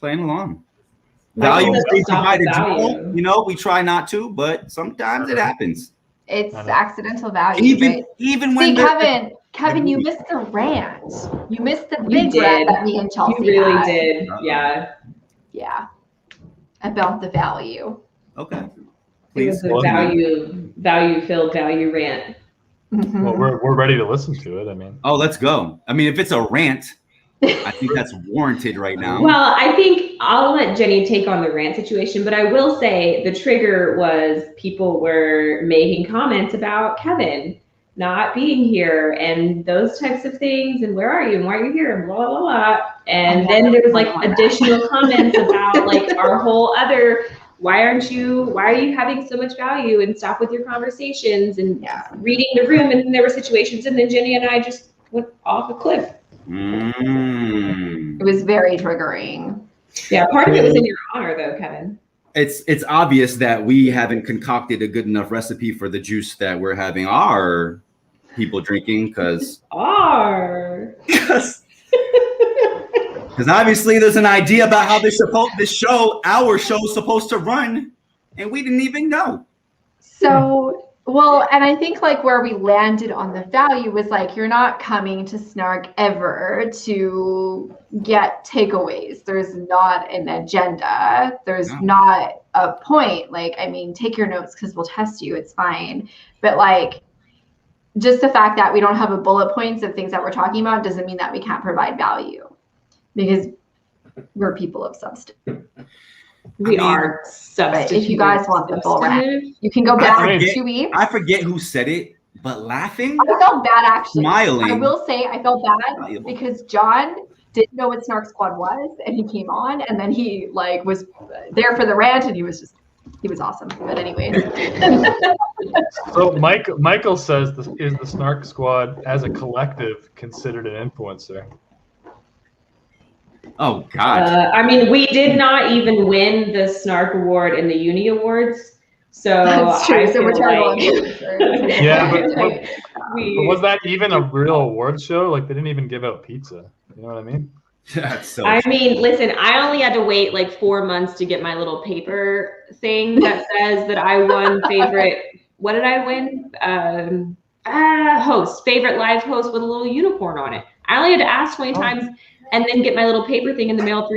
Speaker 1: playing along.
Speaker 3: Michael
Speaker 1: Value is
Speaker 3: doesn't
Speaker 1: being
Speaker 3: stop
Speaker 1: provided.
Speaker 3: at value.
Speaker 1: We try not to, but sometimes it happens.
Speaker 2: It's
Speaker 5: I know.
Speaker 2: accidental value. right?
Speaker 1: Even
Speaker 2: See,
Speaker 1: when
Speaker 2: Kevin, you missed the rant. You missed the
Speaker 3: You
Speaker 2: big rant
Speaker 3: did.
Speaker 2: that me and Chelsea
Speaker 3: You really
Speaker 2: had.
Speaker 3: did.
Speaker 1: Uh-oh.
Speaker 3: Yeah.
Speaker 2: Yeah. About the value.
Speaker 1: Okay.
Speaker 3: It
Speaker 1: Please.
Speaker 3: was a value-filled value rant.
Speaker 2: Mhm.
Speaker 5: Well, we're ready to listen to it. I mean,
Speaker 1: Oh, let's go. I mean, if it's a rant, I think that's warranted right now.
Speaker 3: Well, I think I'll let Jenny take on the rant situation, but I will say the trigger was people were making comments about Kevin not being here and those types of things, and where are you and why are you here and blah blah blah. And then there was like additional comments about like our whole other why are you having so much value and stop with your conversations and
Speaker 2: Yeah.
Speaker 3: reading the room, and then there were situations and then Jenny and I just went off a cliff.
Speaker 1: Mm.
Speaker 2: It was very triggering.
Speaker 3: Yeah, part of it was in your honor though, Kevin.
Speaker 1: It's obvious that we haven't concocted a good enough recipe for the juice that we're having our people drinking, because obviously there's an idea about how our show is supposed to run, and we didn't even know.
Speaker 2: So Well, and I think like where we landed on the value was like, you're not coming to Snark ever to get takeaways. There's not an agenda. There's not a point. Like, I mean, take your notes because we'll test you. It's fine. But like, just the fact that we don't have a bullet points of things that we're talking about doesn't mean that we can't provide value, because we're people of substance.
Speaker 3: We are
Speaker 2: But
Speaker 3: substitute.
Speaker 2: if you guys want the full rap, you can go back 2 weeks.
Speaker 1: I forget who said it, but laughing.
Speaker 2: I felt bad actually.
Speaker 1: Smiling.
Speaker 2: I will say I felt bad because John didn't know what Snark Squad was, and he came on, and then he like was there for the rant, and he was awesome. But anyways.
Speaker 5: So Michael says, is the Snark Squad as a collective considered an influencer?
Speaker 1: Oh God.
Speaker 3: I mean, we did not even win the Snark Award in the Uni Awards, so
Speaker 2: That's true.
Speaker 3: I
Speaker 2: So we're
Speaker 3: feel
Speaker 2: terrible.
Speaker 3: like-
Speaker 5: Yeah, but
Speaker 3: we,
Speaker 5: was that even a real award show? Like, they didn't even give out pizza. You know what I mean?
Speaker 1: That's so.
Speaker 3: I mean, listen, I only had to wait like 4 months to get my little paper thing that says that I won favorite. What did I win? Host, favorite live host with a little unicorn on it. I only had to ask 20 times and then get my little paper thing in the mail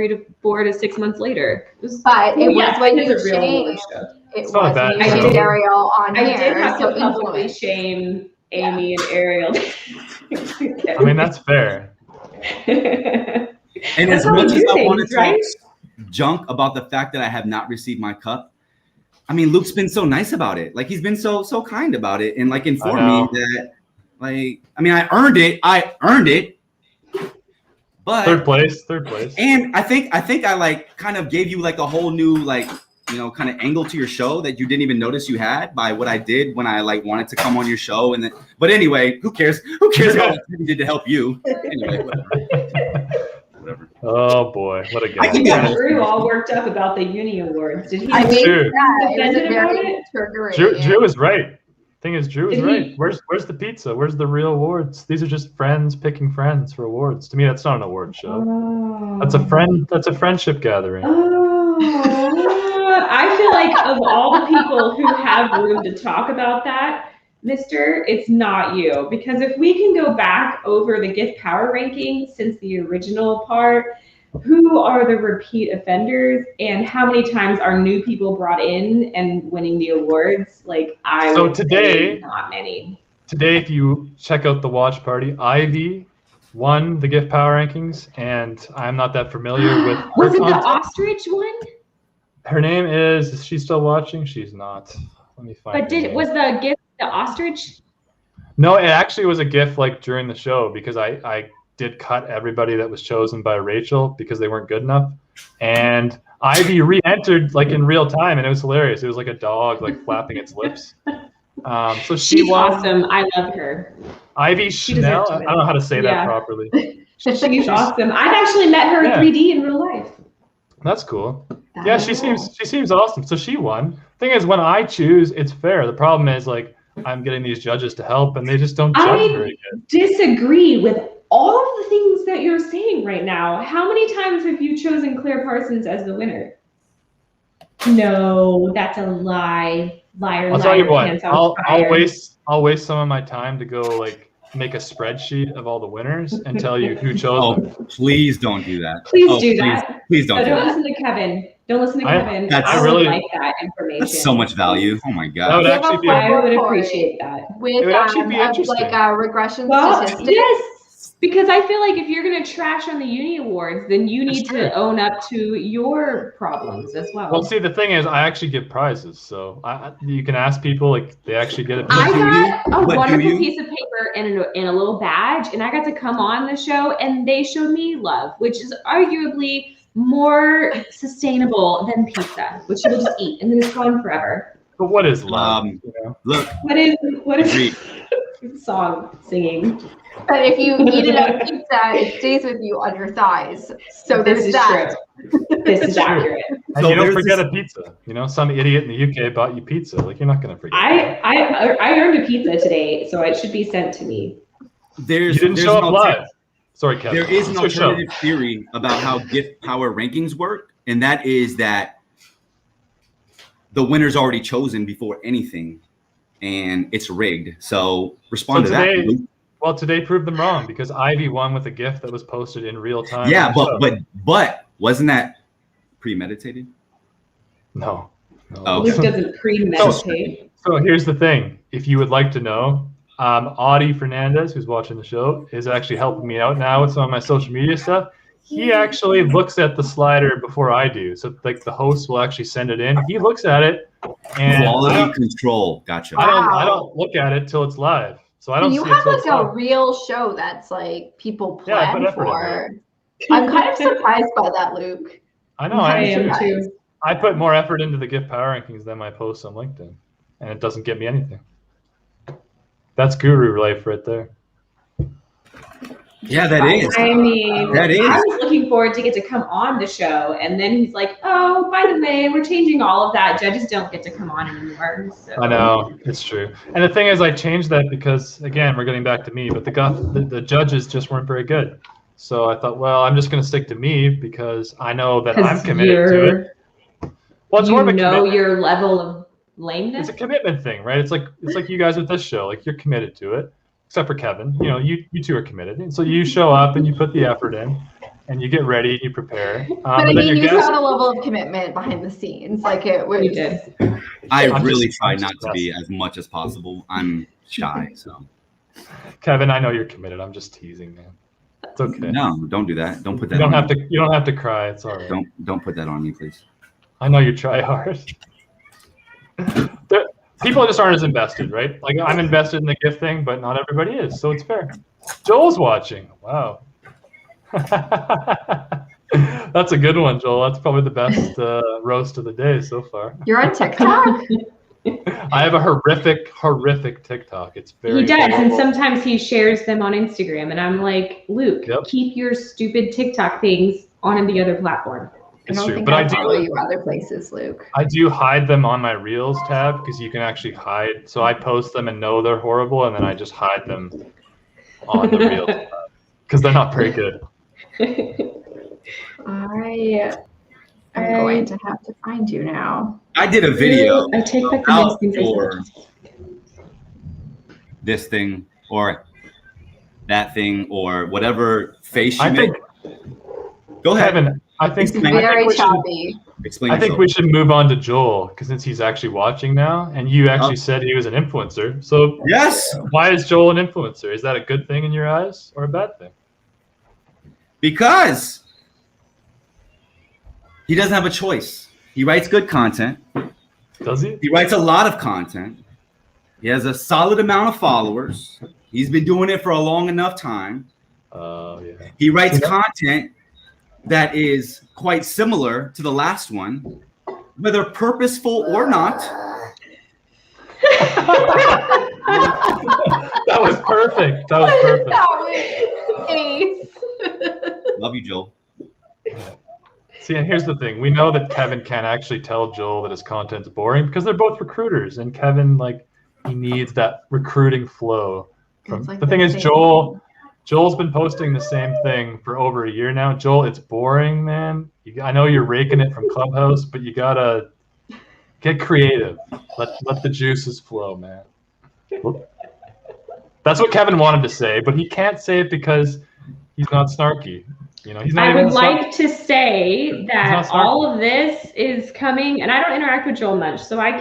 Speaker 3: 4 to 6 months later. It was,
Speaker 2: But it was when
Speaker 3: it's
Speaker 2: you
Speaker 3: a real
Speaker 2: shamed.
Speaker 3: award show.
Speaker 2: It
Speaker 5: It's not a
Speaker 2: was
Speaker 5: bad
Speaker 2: when you
Speaker 3: show.
Speaker 2: shamed Ariel on
Speaker 3: I
Speaker 2: here.
Speaker 3: did have
Speaker 2: so
Speaker 3: to publicly
Speaker 2: influence.
Speaker 3: shame Amy and Ariel.
Speaker 5: I mean, that's fair.
Speaker 1: And
Speaker 3: That's
Speaker 1: as
Speaker 3: how we
Speaker 1: much as
Speaker 3: do
Speaker 1: I want to
Speaker 3: things, right?
Speaker 1: talk junk about the fact that I have not received my cup, I mean, Luke's been so nice about it. Like, he's been so kind about it, and like informed me that, like, I mean, I earned it. But
Speaker 5: Third place.
Speaker 1: and I think I like kind of gave you like a whole new like, you know, kind of angle to your show that you didn't even notice you had by what I did when I like wanted to come on your show. And then, but anyway, who cares what I did to help you? Anyway, whatever.
Speaker 5: Oh boy, what a
Speaker 1: I
Speaker 5: guy.
Speaker 1: can
Speaker 3: Yeah,
Speaker 1: Yeah.
Speaker 3: Drew all worked up about the Uni Awards. Did he?
Speaker 2: I mean,
Speaker 5: True.
Speaker 2: yeah, it was a
Speaker 3: Offended about
Speaker 2: very
Speaker 3: it?
Speaker 2: triggering.
Speaker 5: Drew is right. Thing is, Drew is
Speaker 3: Did
Speaker 5: right.
Speaker 3: he-
Speaker 5: Where's the pizza? Where's the real awards? These are just friends picking friends for awards. To me, that's not an award show.
Speaker 3: Oh.
Speaker 5: That's a friend. That's a friendship gathering.
Speaker 3: Oh, I feel like of all the people who have room to talk about that, Mister, it's not you. Because if we can go back over the gift power rankings since the original part, who are the repeat offenders and how many times are new people brought in and winning the awards? Like
Speaker 5: So
Speaker 3: would say
Speaker 5: today-
Speaker 3: not many.
Speaker 5: Today, if you check out the watch party, Ivy won the gift power rankings, and I'm not that familiar with her
Speaker 3: Was it the
Speaker 5: content.
Speaker 3: ostrich one?
Speaker 5: Her name is she still watching? She's not. Let me find
Speaker 3: But
Speaker 5: her name.
Speaker 3: was the gift the ostrich?
Speaker 5: No, it actually was a gift like during the show because I did cut everybody that was chosen by Rachel because they weren't good enough. And Ivy re-entered like in real time, and it was hilarious. It was like a dog like flapping its lips. So she
Speaker 3: She's
Speaker 5: won.
Speaker 3: awesome. I love her.
Speaker 5: Ivy
Speaker 3: She
Speaker 5: Schnell.
Speaker 3: deserves
Speaker 5: I
Speaker 3: to
Speaker 5: don't know how to say
Speaker 3: Yeah.
Speaker 5: that properly.
Speaker 3: She's awesome. I've actually met her
Speaker 5: Yeah.
Speaker 3: in 3D in real life.
Speaker 5: That's cool. Yeah, she seems awesome. So she won. Thing is, when I choose, it's fair. The problem is like I'm getting these judges to help, and they just don't judge
Speaker 3: I
Speaker 5: very good.
Speaker 3: disagree with all of the things that you're saying right now. How many times have you chosen Claire Parsons as the winner? No, that's a lie. Liar,
Speaker 5: I'll tell you what.
Speaker 3: pants on
Speaker 5: I'll
Speaker 3: fire.
Speaker 5: waste some of my time to go like make a spreadsheet of all the winners and tell you who chose them.
Speaker 1: Oh, please don't do that.
Speaker 3: Please
Speaker 1: Oh,
Speaker 3: do that.
Speaker 1: Please don't
Speaker 3: No,
Speaker 1: do
Speaker 3: don't
Speaker 1: that.
Speaker 3: listen to Kevin. Don't listen to
Speaker 5: I-
Speaker 3: Kevin.
Speaker 1: that's-
Speaker 3: I
Speaker 5: I
Speaker 3: would
Speaker 5: really-
Speaker 3: like that information.
Speaker 1: That's so much value. Oh my
Speaker 5: That would
Speaker 1: god.
Speaker 2: Give
Speaker 5: actually
Speaker 2: a
Speaker 5: be
Speaker 2: full
Speaker 3: I would
Speaker 2: report
Speaker 3: appreciate that.
Speaker 2: with
Speaker 5: It would actually be interesting.
Speaker 2: like a regression
Speaker 3: Well,
Speaker 2: statistic.
Speaker 3: yes, because I feel like if you're going to trash on the Uni Awards, then you need
Speaker 5: That's
Speaker 3: to own up to your problems as well.
Speaker 5: Well, see, the thing is, I actually give prizes, so you can ask people like they actually get it.
Speaker 3: I
Speaker 1: do
Speaker 3: got a
Speaker 1: But do
Speaker 3: wonderful
Speaker 1: you?
Speaker 3: piece of paper and a little badge, and I got to come on the show, and they showed me love, which is arguably more sustainable than pizza, which you'll just eat and then it's gone forever.
Speaker 5: But what is love?
Speaker 1: Um,
Speaker 5: you know?
Speaker 1: Look,
Speaker 3: What is
Speaker 1: Agreed.
Speaker 3: song singing?
Speaker 2: But if you eat it on pizza, it stays with you on your thighs. So
Speaker 3: This
Speaker 2: there's
Speaker 3: is
Speaker 2: that.
Speaker 3: true. This is accurate.
Speaker 5: And
Speaker 1: So
Speaker 5: you don't
Speaker 1: there's
Speaker 5: forget
Speaker 1: this-
Speaker 5: a pizza. You know, some idiot in the UK bought you pizza. Like you're not gonna forget.
Speaker 3: I earned a pizza today, so it should be sent to me.
Speaker 1: there's
Speaker 5: You didn't
Speaker 1: there's
Speaker 5: show
Speaker 1: an
Speaker 5: up
Speaker 1: alter-
Speaker 5: live. Sorry, Kevin.
Speaker 1: There is an
Speaker 5: It's your show.
Speaker 1: alternative theory about how gift power rankings work, and that is that the winner's already chosen before anything and it's rigged. So respond
Speaker 5: So
Speaker 1: to
Speaker 5: today-
Speaker 1: that. Luke.
Speaker 5: Well, today proved them wrong because Ivy won with a gift that was posted in real time.
Speaker 1: Yeah,
Speaker 5: on the show.
Speaker 1: but wasn't that premeditated?
Speaker 5: No.
Speaker 1: Oh,
Speaker 3: Luke
Speaker 1: okay.
Speaker 3: doesn't premeditate.
Speaker 5: So here's the thing. If you would like to know, Audie Fernandez, who's watching the show, is actually helping me out now with some of my social media stuff. He actually looks at the slider before I do. So like the host will actually send it in. He looks at it and
Speaker 1: Quality control. Gotcha.
Speaker 5: I don't look at it till it's live. So I don't
Speaker 2: You
Speaker 5: see
Speaker 2: have
Speaker 5: it till
Speaker 2: like
Speaker 5: it's
Speaker 2: a
Speaker 5: live.
Speaker 2: real show that's like people
Speaker 5: Yeah, I put
Speaker 2: plan
Speaker 5: effort into
Speaker 2: for. I'm kind of surprised by that, Luke.
Speaker 5: I know.
Speaker 3: I
Speaker 2: I'm
Speaker 3: am
Speaker 2: surprised.
Speaker 3: too.
Speaker 5: I put more effort into the gift power rankings than my posts on LinkedIn, and it doesn't get me anything. That's guru life right there.
Speaker 1: Yeah, that is.
Speaker 6: I mean,
Speaker 1: That is.
Speaker 6: I was looking forward to get to come on the show, and then he's like, "Oh, by the way, we're changing all of that. Judges don't get to come on anymore." So.
Speaker 5: I know, it's true. And the thing is, I changed that because, again, we're getting back to me, but the judges just weren't very good. So I thought, well, I'm just going to stick to me because I know that I'm
Speaker 6: Because
Speaker 5: committed to it. Well, it's more of a
Speaker 6: you know
Speaker 5: commitment.
Speaker 6: your level of lameness.
Speaker 5: It's a commitment thing, right? It's like you guys with this show. Like, you're committed to it, except for Kevin. You know, you two are committed. And so you show up and you put the effort in and you get ready and you prepare.
Speaker 2: But I
Speaker 5: then
Speaker 2: mean,
Speaker 5: your
Speaker 2: you
Speaker 5: guest-
Speaker 2: had a level of commitment behind the scenes. Like it was.
Speaker 6: You did.
Speaker 1: I
Speaker 5: I'm
Speaker 1: really
Speaker 5: just-
Speaker 1: try
Speaker 5: I'm
Speaker 1: not
Speaker 5: just
Speaker 1: to be as much as possible. I'm shy, so
Speaker 5: Kevin, I know you're committed. I'm just teasing, man. It's okay.
Speaker 1: no, don't do that. Don't put that.
Speaker 5: You don't
Speaker 1: on
Speaker 5: have to. You don't have to cry. It's all right.
Speaker 1: Don't put that on me, please.
Speaker 5: I know you try hard. People just aren't as invested, right? Like I'm invested in the gift thing, but not everybody is, so it's fair. Joel's watching. Wow. That's a good one, Joel. That's probably the best roast of the day so far.
Speaker 2: You're on TikTok?
Speaker 5: I have a horrific TikTok. It's very.
Speaker 6: He does, and
Speaker 5: horrible.
Speaker 6: sometimes he shares them on Instagram, and I'm like, Luke,
Speaker 5: Yep.
Speaker 6: keep your stupid TikTok things on the other platform.
Speaker 2: I
Speaker 5: It's
Speaker 2: don't
Speaker 5: true,
Speaker 2: think
Speaker 5: but I
Speaker 2: follow
Speaker 5: do.
Speaker 2: you other places, Luke.
Speaker 5: I do hide them on my Reels tab because you can actually hide. So I post them and know they're horrible, and then I just hide them on the Reels tab because they're not very good.
Speaker 2: I'm going to have to find you now.
Speaker 1: I did a video
Speaker 6: I take back the
Speaker 1: about
Speaker 6: nice things I
Speaker 1: your
Speaker 6: said.
Speaker 1: this thing or that thing or whatever face you
Speaker 5: I
Speaker 1: make.
Speaker 5: think,
Speaker 1: Go ahead.
Speaker 5: Kevin, I think
Speaker 2: Very
Speaker 5: we should.
Speaker 2: choppy.
Speaker 1: Explain.
Speaker 5: I think
Speaker 1: yourself.
Speaker 5: we should move on to Joel because since he's actually watching now, and you actually
Speaker 1: Oh.
Speaker 5: said he was an influencer. So
Speaker 1: Yes,
Speaker 5: why is Joel an influencer? Is that a good thing in your eyes or a bad thing?
Speaker 1: because he doesn't have a choice. He writes good content.
Speaker 5: Does he?
Speaker 1: He writes a lot of content. He has a solid amount of followers. He's been doing it for a long enough time.
Speaker 5: Oh yeah.
Speaker 1: He writes
Speaker 5: Yeah.
Speaker 1: content that is quite similar to the last one, whether purposeful or not.
Speaker 5: That was perfect. That was perfect.
Speaker 2: That was ace.
Speaker 1: Love you, Joel.
Speaker 5: See, and here's the thing: we know that Kevin can't actually tell Joel that his content's boring because they're both recruiters, and Kevin he needs that recruiting flow.
Speaker 2: It's like
Speaker 5: The thing is,
Speaker 2: thing.
Speaker 5: Joel's been posting the same thing for over a year now. Joel, it's boring, man. I know you're raking it from Clubhouse, but you gotta get creative. Let the juices flow, man. That's what Kevin wanted to say, but he can't say it because he's not snarky. You know, he's not
Speaker 6: I
Speaker 5: even
Speaker 6: would like to say that
Speaker 5: not smart.
Speaker 6: all of this is coming, and I don't interact with Joel much, so I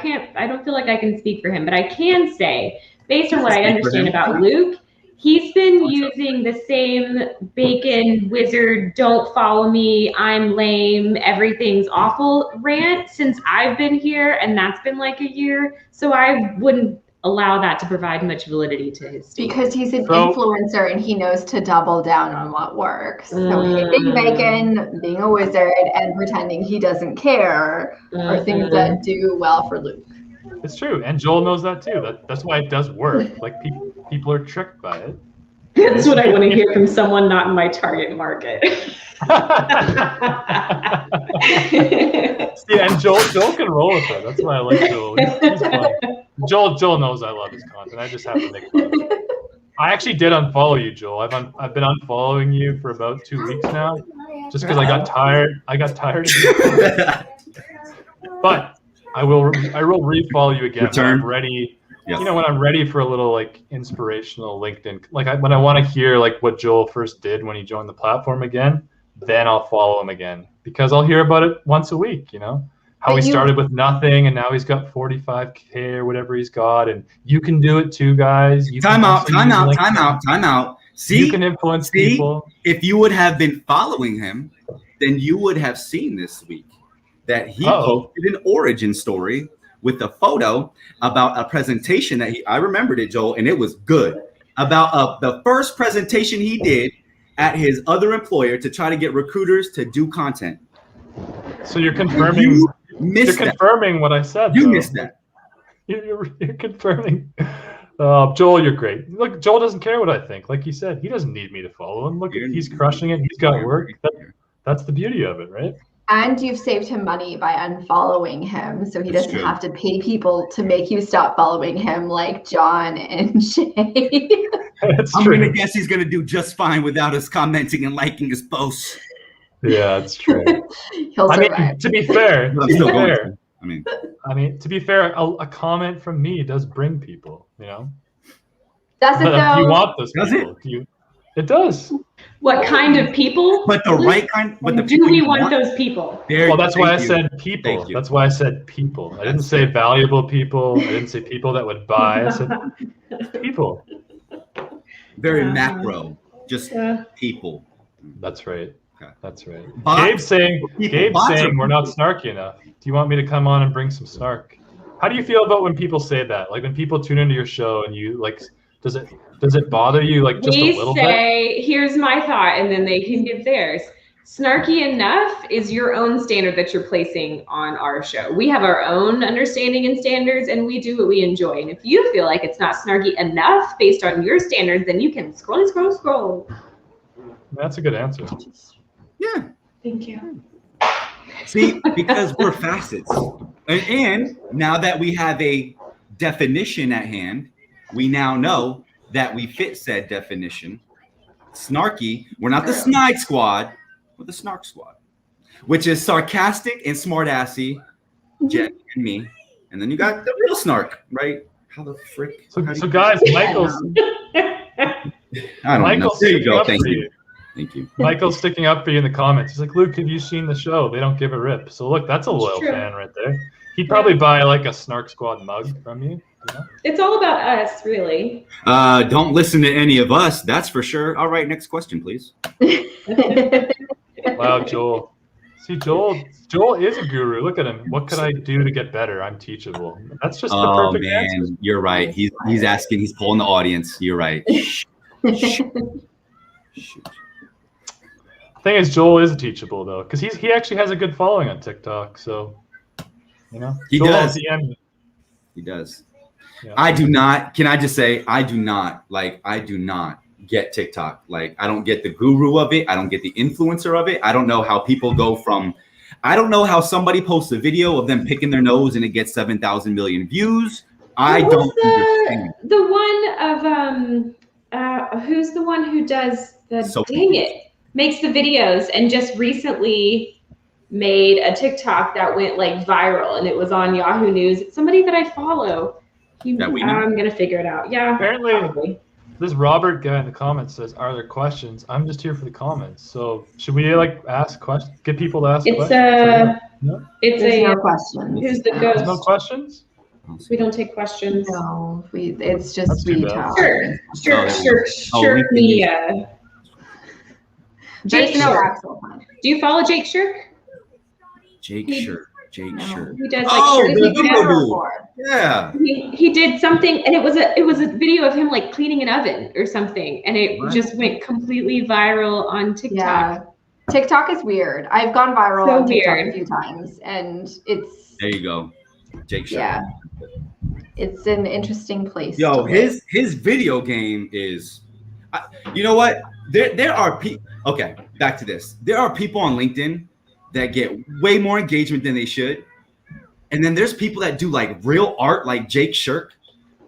Speaker 6: don't feel like I can speak for him, but I can say, based on what I
Speaker 1: Speak for
Speaker 6: understand
Speaker 1: him.
Speaker 6: about Luke, he's been using the same bacon wizard, don't follow me, I'm lame, everything's awful rant since I've been here, and that's been like a year, so I wouldn't allow that to provide much validity to his statement.
Speaker 2: Because he's an
Speaker 5: So-
Speaker 2: influencer and he knows to double down on what works. So hating bacon, being a wizard, and pretending he doesn't care are things that do well for Luke.
Speaker 5: It's true, and Joel knows that too. That's why it does work. Like people are tricked by it.
Speaker 6: That's what I want to hear from someone not in my target market.
Speaker 5: See, and Joel can roll with it. That's why I like Joel. He's funny. Joel knows I love his content. I just have to make fun of it. I actually did unfollow you, Joel. I've been unfollowing you for about 2 weeks now, just because I got tired. I got tired of you. But I will refollow you again.
Speaker 1: Return.
Speaker 5: I'm ready. you know, when I'm ready for a little like inspirational LinkedIn, like when I want to hear like what Joel first did when he joined the platform again, then I'll follow him again because I'll hear about it once a week, you know, how he started with nothing and now he's got 45K or whatever he's got. And you can do it too, guys. You
Speaker 1: Time
Speaker 5: can
Speaker 1: out,
Speaker 5: also
Speaker 1: time
Speaker 5: use
Speaker 1: out,
Speaker 5: LinkedIn.
Speaker 1: time out, time out. See,
Speaker 5: You can influence people.
Speaker 1: if you would have been following him, then you would have seen this week that he posted an origin story with a photo about a presentation that I remembered it, Joel, and it was good, about the first presentation he did at his other employer to try to get recruiters to do content.
Speaker 5: So you're confirming.
Speaker 1: You're
Speaker 5: confirming what I said.
Speaker 1: You missed that.
Speaker 5: You're confirming. Joel, you're great. Look, Joel doesn't care what I think. Like he said, he doesn't need me to follow him. Look, he's crushing it. He's got work. That's the beauty of it, right?
Speaker 2: And you've saved him money by unfollowing him, so he doesn't have to pay people to make you stop following him like John and Shay.
Speaker 1: I'm going to guess he's going to do just fine without us commenting and liking his posts.
Speaker 5: Yeah, that's true.
Speaker 2: He'll survive.
Speaker 5: I mean, to be fair,
Speaker 1: I mean,
Speaker 5: to be fair, a comment from me does bring people, you know.
Speaker 2: Does it
Speaker 5: but
Speaker 2: though?
Speaker 5: If you want those people, it does.
Speaker 3: What kind of people?
Speaker 1: But the right kind. But the
Speaker 3: do we want those people?
Speaker 5: Well, that's why I said people. That's why I said people. I didn't say valuable people. I didn't say people that would buy. I said people.
Speaker 1: Very macro, just people.
Speaker 5: That's right.
Speaker 1: Okay.
Speaker 5: That's right.
Speaker 1: Bots,
Speaker 5: Gabe's saying we're not snarky enough. Do you want me to come on and bring some snark? How do you feel about when people say that? Like when people tune into your show and you like, does it bother you like just a little bit?
Speaker 3: We say, here's my thought, and then they can give theirs. Snarky enough is your own standard that you're placing on our show. We have our own understanding and standards, and we do what we enjoy. And if you feel like it's not snarky enough based on your standards, then you can scroll.
Speaker 5: That's a good answer.
Speaker 1: Yeah.
Speaker 3: Thank you.
Speaker 1: See, because we're facets. And now that we have a definition at hand, we now know that we fit said definition. Snarky, we're not the snide squad, we're the snark squad, which is sarcastic and smart-assy, Jet and me. And then you got the real snark, right? How the frick?
Speaker 5: So guys, Michael's...
Speaker 1: I don't know. There you go. Thank you. Thank you.
Speaker 5: Michael's sticking up for you in the comments. He's like, Luke, have you seen the show? They don't give a rip. So look, that's a loyal fan right there. He'd probably buy like a Snark Squad mug from you. Yeah.
Speaker 3: It's all about us, really.
Speaker 1: Don't listen to any of us, that's for sure. All right, next question, please.
Speaker 5: Wow, Joel. See, Joel is a guru. Look at him. What could I do to get better? I'm teachable. That's just the perfect answer.
Speaker 1: You're right. He's asking. He's pulling the audience. You're right. Shoot.
Speaker 5: The thing is, Joel is teachable though, because he actually has a good following on TikTok. So, you know,
Speaker 1: he
Speaker 5: Joel
Speaker 1: does.
Speaker 5: He
Speaker 1: does.
Speaker 5: Yeah.
Speaker 1: I do not. Can I just say I do not get TikTok. Like I don't get the guru of it. I don't get the influencer of it. I don't know how people go from. I don't know how somebody posts a video of them picking their nose and it gets 7,000 million views. I don't understand.
Speaker 3: The one of who's the one who does the makes the videos and just recently made a TikTok that went like viral and it was on Yahoo News. It's somebody that I follow. I'm gonna figure it out. Yeah.
Speaker 5: Apparently,
Speaker 3: probably.
Speaker 5: This Robert guy in the comments says, "Are there questions?" I'm just here for the comments. So should we like ask questions? Get people to ask questions?
Speaker 3: It's
Speaker 2: no questions.
Speaker 3: Who's the ghost?
Speaker 5: There's no questions.
Speaker 3: We don't take questions.
Speaker 2: No, it's just we talk.
Speaker 3: Sure, media.
Speaker 2: Jake Shirk.
Speaker 3: Do you follow Jake Shirk?
Speaker 1: Jake Shirk. He
Speaker 3: does
Speaker 1: like yeah.
Speaker 3: He did something, and it was a video of him like cleaning an oven or something, and it just went completely viral on TikTok.
Speaker 2: Yeah, TikTok is weird. I've gone viral on TikTok a few times, and it's
Speaker 1: there. You go, Jake Shirk.
Speaker 2: Yeah, it's an interesting place.
Speaker 1: Yo, his video game is. You know what? There are people. Okay, back to this. There are people on LinkedIn that get way more engagement than they should. And then there's people that do like real art like Jake Shirk.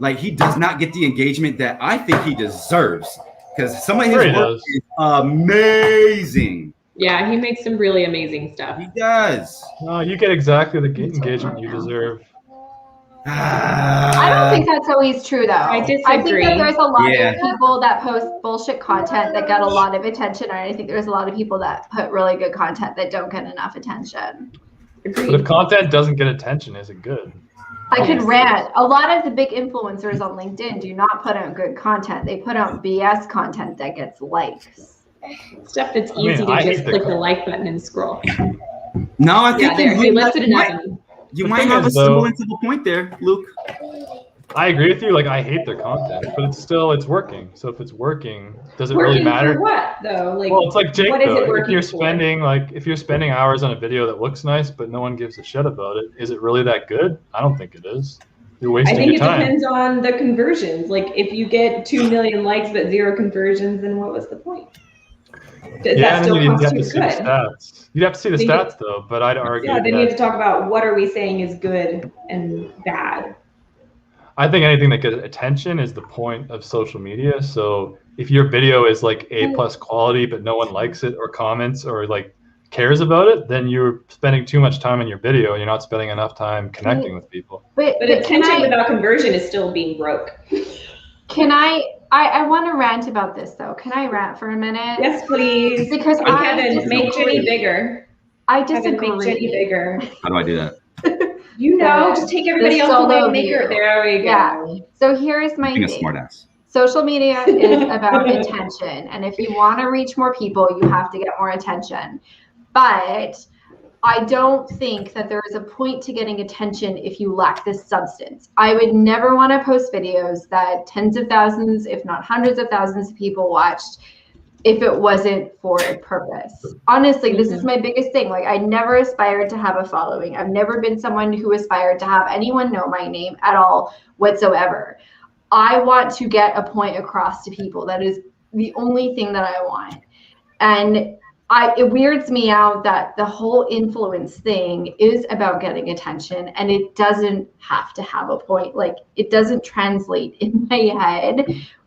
Speaker 1: Like he does not get the engagement that I think he deserves because some of his work is amazing.
Speaker 3: Yeah, he makes some really amazing stuff.
Speaker 1: He does.
Speaker 5: No, you get exactly the engagement you deserve.
Speaker 2: I don't think that's always true, though.
Speaker 6: I
Speaker 2: I think
Speaker 6: disagree.
Speaker 2: that there's a lot
Speaker 1: Yeah.
Speaker 2: of people that post bullshit content that get a lot of attention, and I think there's a lot of people that put really good content that don't get enough attention.
Speaker 5: But if content doesn't get attention, is it good?
Speaker 2: I could rant. A lot of the big influencers on LinkedIn do not put out good content. They put out BS content that gets likes.
Speaker 3: Stuff that's
Speaker 5: I mean,
Speaker 3: easy to
Speaker 5: I hate
Speaker 3: just
Speaker 5: the
Speaker 3: click the
Speaker 5: con-
Speaker 3: like button and scroll.
Speaker 1: No, I think
Speaker 3: Yeah, there.
Speaker 1: you
Speaker 3: We listed
Speaker 1: might,
Speaker 3: enough.
Speaker 1: you
Speaker 5: The
Speaker 1: might
Speaker 5: thing
Speaker 1: have a
Speaker 5: is, though-
Speaker 1: semblance of a point there, Luke.
Speaker 5: I agree with you. Like, I hate their content, but it's working. So if it's working, does it
Speaker 3: Working
Speaker 5: really matter?
Speaker 3: for what though? Like,
Speaker 5: Well, it's like Jake,
Speaker 3: what is it
Speaker 5: though. If
Speaker 3: working
Speaker 5: you're
Speaker 3: for?
Speaker 5: spending hours on a video that looks nice, but no one gives a shit about it, is it really that good? I don't think it is. You're
Speaker 3: I
Speaker 5: wasting
Speaker 3: think
Speaker 5: your
Speaker 3: it
Speaker 5: time.
Speaker 3: depends on the conversions. Like, if you get 2 million likes but 0 conversions, then what was the point? Does
Speaker 5: Yeah,
Speaker 3: that
Speaker 5: and
Speaker 3: still
Speaker 5: then you'd have to
Speaker 3: constitute
Speaker 5: see the
Speaker 3: good?
Speaker 5: stats. You'd have to see the
Speaker 3: Then you-
Speaker 5: stats, though. But I'd argue
Speaker 3: Yeah, then you have
Speaker 5: that
Speaker 3: to talk about what are we saying is good and bad.
Speaker 5: I think anything that gets attention is the point of social media. So if your video is like A+ quality, but no one likes it or comments or like cares about it, then you're spending too much time in your video. You're not spending enough time connecting with people.
Speaker 2: But
Speaker 3: But
Speaker 2: can
Speaker 3: attention
Speaker 2: I,
Speaker 3: without conversion is still being broke.
Speaker 2: I want to rant about this, though. Can I rant for a minute?
Speaker 3: Yes, please.
Speaker 2: Because
Speaker 3: Hey,
Speaker 2: I
Speaker 3: Kevin, make Jenny
Speaker 2: disagree.
Speaker 3: bigger.
Speaker 2: I
Speaker 3: Kevin, make Jenny
Speaker 2: disagree.
Speaker 3: bigger.
Speaker 1: How do I do that?
Speaker 3: You know,
Speaker 2: The-
Speaker 3: just take everybody
Speaker 2: the
Speaker 3: else away
Speaker 2: solo
Speaker 3: and make her.
Speaker 2: view.
Speaker 3: There we go.
Speaker 2: Yeah. So here's my
Speaker 1: Being a
Speaker 2: thing.
Speaker 1: smartass.
Speaker 2: Social media is about attention. And if you want to reach more people, you have to get more attention. But I don't think that there is a point to getting attention if you lack this substance. I would never want to post videos that tens of thousands, if not hundreds of thousands of people watched if it wasn't for a purpose. Honestly, this is my biggest thing. Like, I never aspired to have a following. I've never been someone who aspired to have anyone know my name at all whatsoever. I want to get a point across to people. That is the only thing that I want. And it weirds me out that the whole influence thing is about getting attention, and it doesn't have to have a point. Like, it doesn't translate in my head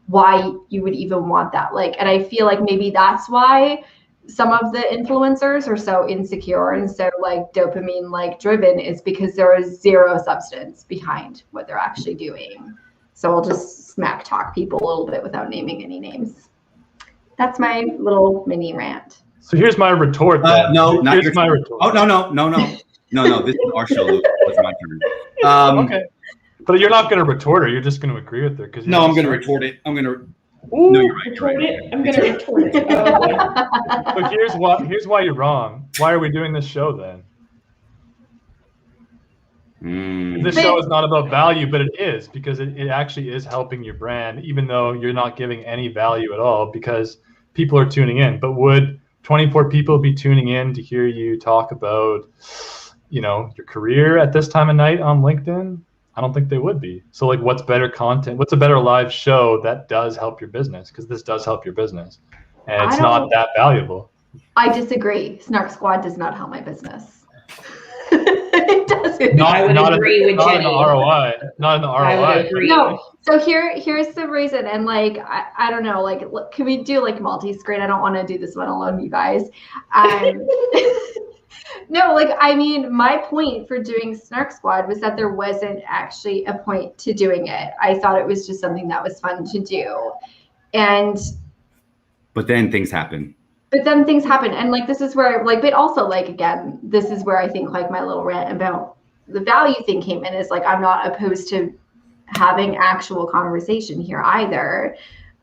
Speaker 2: why you would even want that. Like, and I feel like maybe that's why some of the influencers are so insecure and so like dopamine like driven, is because there is zero substance behind what they're actually doing. So I'll just smack talk people a little bit without naming any names. That's my little mini rant.
Speaker 5: So here's my retort. Then.
Speaker 1: No, not
Speaker 5: here's
Speaker 1: your
Speaker 5: my
Speaker 1: turn.
Speaker 5: retort.
Speaker 1: Oh, no. This is our show, Luke. It's my turn.
Speaker 5: Okay. But you're not going to retort her. You're just going to agree with her.
Speaker 1: No, I'm going to retort it. I'm going to.
Speaker 5: Ooh,
Speaker 1: No, you're right. You're
Speaker 3: Retort
Speaker 1: right.
Speaker 3: it. I'm gonna retort it. Oh,
Speaker 5: But here's why you're wrong. Why are we doing this show then? This show is not about value, but it is, because it actually is helping your brand, even though you're not giving any value at all, because people are tuning in. But would 24 people be tuning in to hear you talk about, your career at this time of night on LinkedIn? I don't think they would be. So like, what's better content? What's a better live show that does help your business? Because this does help your business, and it's not that valuable.
Speaker 2: I disagree. Snark Squad does not help my business. It doesn't.
Speaker 3: I would agree with
Speaker 5: not
Speaker 3: Jenny.
Speaker 5: in the ROI. Not in the
Speaker 3: I
Speaker 5: ROI.
Speaker 3: would agree.
Speaker 2: No. So here's the reason. And like, I don't know, like, can we do like multi-screen? I don't want to do this one alone, you guys. No, like, I mean, my point for doing Snark Squad was that there wasn't actually a point to doing it. I thought it was just something that was fun to do.
Speaker 1: But then things happen.
Speaker 2: But then things happen. And like, this is where like, but also like, again, this is where I think like my little rant about the value thing came in, is like, I'm not opposed to having actual conversation here either,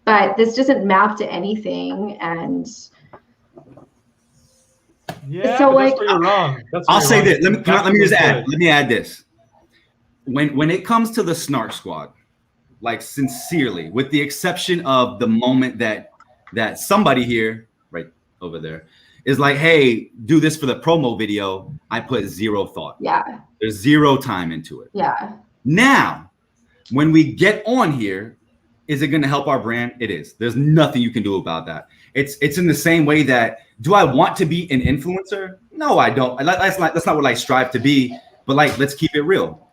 Speaker 2: but this doesn't map to anything. And
Speaker 5: Yeah,
Speaker 2: So,
Speaker 5: but
Speaker 2: like,
Speaker 5: that's where you're wrong. That's where
Speaker 1: I'll
Speaker 5: you're
Speaker 1: say
Speaker 5: wrong.
Speaker 1: this. Let me just add.
Speaker 5: Good.
Speaker 1: Let me add this. When it comes to the Snark Squad, like, sincerely, with the exception of the moment that somebody here, right over there, is like, hey, do this for the promo video, I put zero thought.
Speaker 2: yeah,
Speaker 1: There's zero time into it.
Speaker 2: yeah.
Speaker 1: Now, when we get on here, is it going to help our brand? It is. There's nothing you can do about that. It's in the same way that, do I want to be an influencer? No, I don't. That's not what I strive to be. But like, let's keep it real.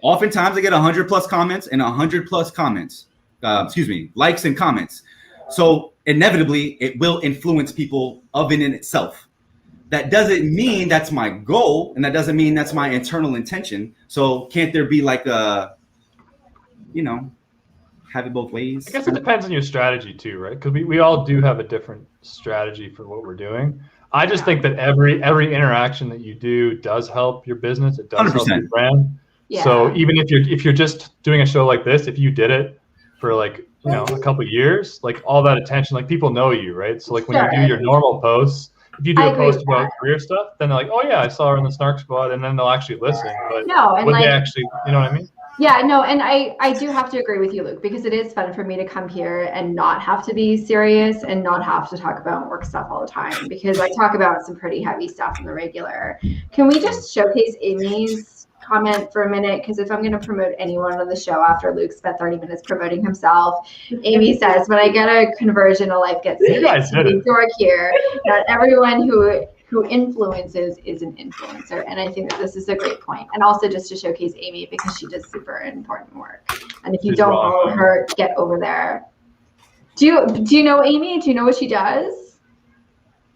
Speaker 1: Oftentimes I get 100 plus comments and 100 plus comments. Likes and comments. So inevitably, it will influence people of it in itself. that doesn't mean that's my goal, and that doesn't mean that's my internal intention. So can't there be like a, have it both ways?
Speaker 5: I guess it depends on your strategy too, right? Because we all do have a different strategy for what we're doing. I just think that every interaction that you do does help your business. It does 100%. Help your brand.
Speaker 2: Yeah.
Speaker 5: So even if you're just doing a show like this, if you did it for like, a couple of years, like all that attention, like people know you, right? So like when you do your normal posts, if you do a post about career stuff, then they're like, oh yeah, I saw her in the Snark Squad, and then they'll actually listen. But would they actually, you know what I mean?
Speaker 2: Yeah, no, and I do have to agree with you, Luke, because it is fun for me to come here and not have to be serious and not have to talk about work stuff all the time, because I talk about some pretty heavy stuff in the regular. Can we just showcase Amy's comment for a minute? Because if I'm going to promote anyone on the show after Luke spent 30 minutes promoting himself, Amy says, when I get a conversion, a life gets saved. Dork here. Not everyone who influences is an influencer, and I think that this is a great point. And also just to showcase Amy, because she does super important work, and if you don't follow her, get over there. Do you know Amy? Do you know what she does?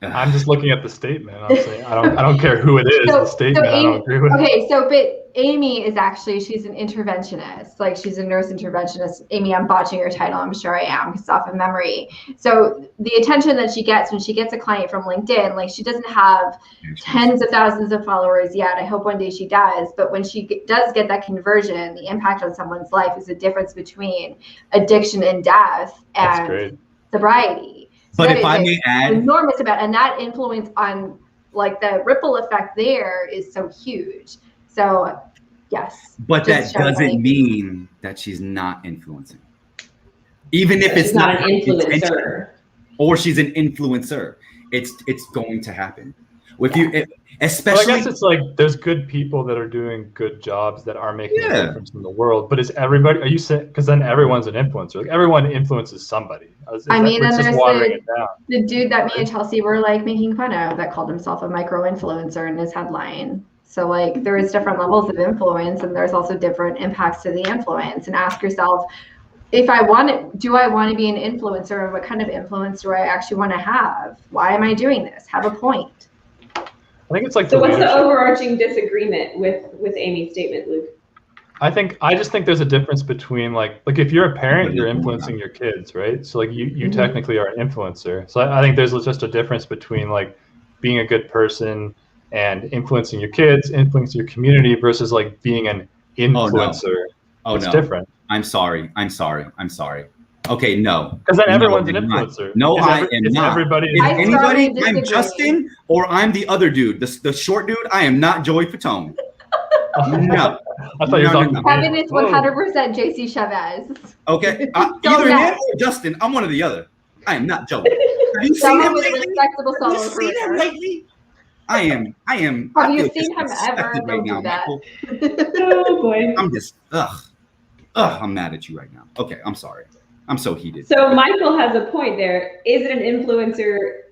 Speaker 5: I'm just looking at the statement. I'm saying I don't care who it is. The statement Amy, I don't agree with.
Speaker 2: Okay, but Amy is actually, she's an interventionist. Like, she's a nurse interventionist. Amy, I'm botching your title. I'm sure I am, because it's off of memory. So the attention that she gets when she gets a client from LinkedIn, like, she doesn't have tens of thousands of followers yet. I hope one day she does. But when she does get that conversion, the impact on someone's life is the difference between addiction and death and sobriety. So
Speaker 1: but if I may add,
Speaker 2: enormous amount, and that influence on, like, the ripple effect there is so huge. So, yes.
Speaker 1: But that doesn't mean that she's not influencing. Even if it's not an influencer, or she's an influencer, it's going to happen. With you, especially.
Speaker 5: Well, I guess it's like there's good people that are doing good jobs that are making a difference in the world. But is everybody? Are you saying? Because then everyone's an influencer. Like, everyone influences somebody.
Speaker 2: I mean, and there's the dude that me and Chelsea were like making fun of that called himself a micro influencer in his headline. So, like, there is different levels of influence, and there's also different impacts to the influence. And ask yourself, do I want to be an influencer, and what kind of influence do I actually want to have? Why am I doing this? Have a point.
Speaker 5: I think it's like.
Speaker 3: So what's the overarching disagreement with Amy's statement, Luke?
Speaker 5: I just think there's a difference between like if you're a parent, you're influencing your kids, right? So like you technically are an influencer. So I think there's just a difference between like being a good person and influencing your kids, influencing your community versus like being an influencer. It's different.
Speaker 1: I'm sorry. Okay, no.
Speaker 5: Because then everyone's an influencer.
Speaker 1: No, I am not.
Speaker 5: Everybody
Speaker 1: is anybody, I'm Justin, or I'm the other dude, the short dude. I am not Joey Fatone. No.
Speaker 5: I thought you were talking about
Speaker 2: Kevin is 100% JC Chavez.
Speaker 1: Okay. Either him or Justin. I'm one or the other. I am not Joey. Have you seen him lately? I am.
Speaker 2: Have you seen him ever?
Speaker 1: Right now, Michael.
Speaker 3: Oh boy.
Speaker 1: I'm just I'm mad at you right now. Okay, I'm sorry. I'm so heated.
Speaker 3: So Michael has a point there. Is it an influencer?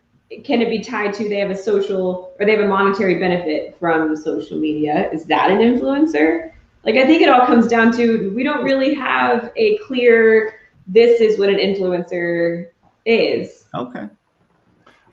Speaker 3: Can it be tied to they have a social or they have a monetary benefit from social media? Is that an influencer? Like, I think it all comes down to, we don't really have a clear, this is what an influencer is.
Speaker 1: Okay.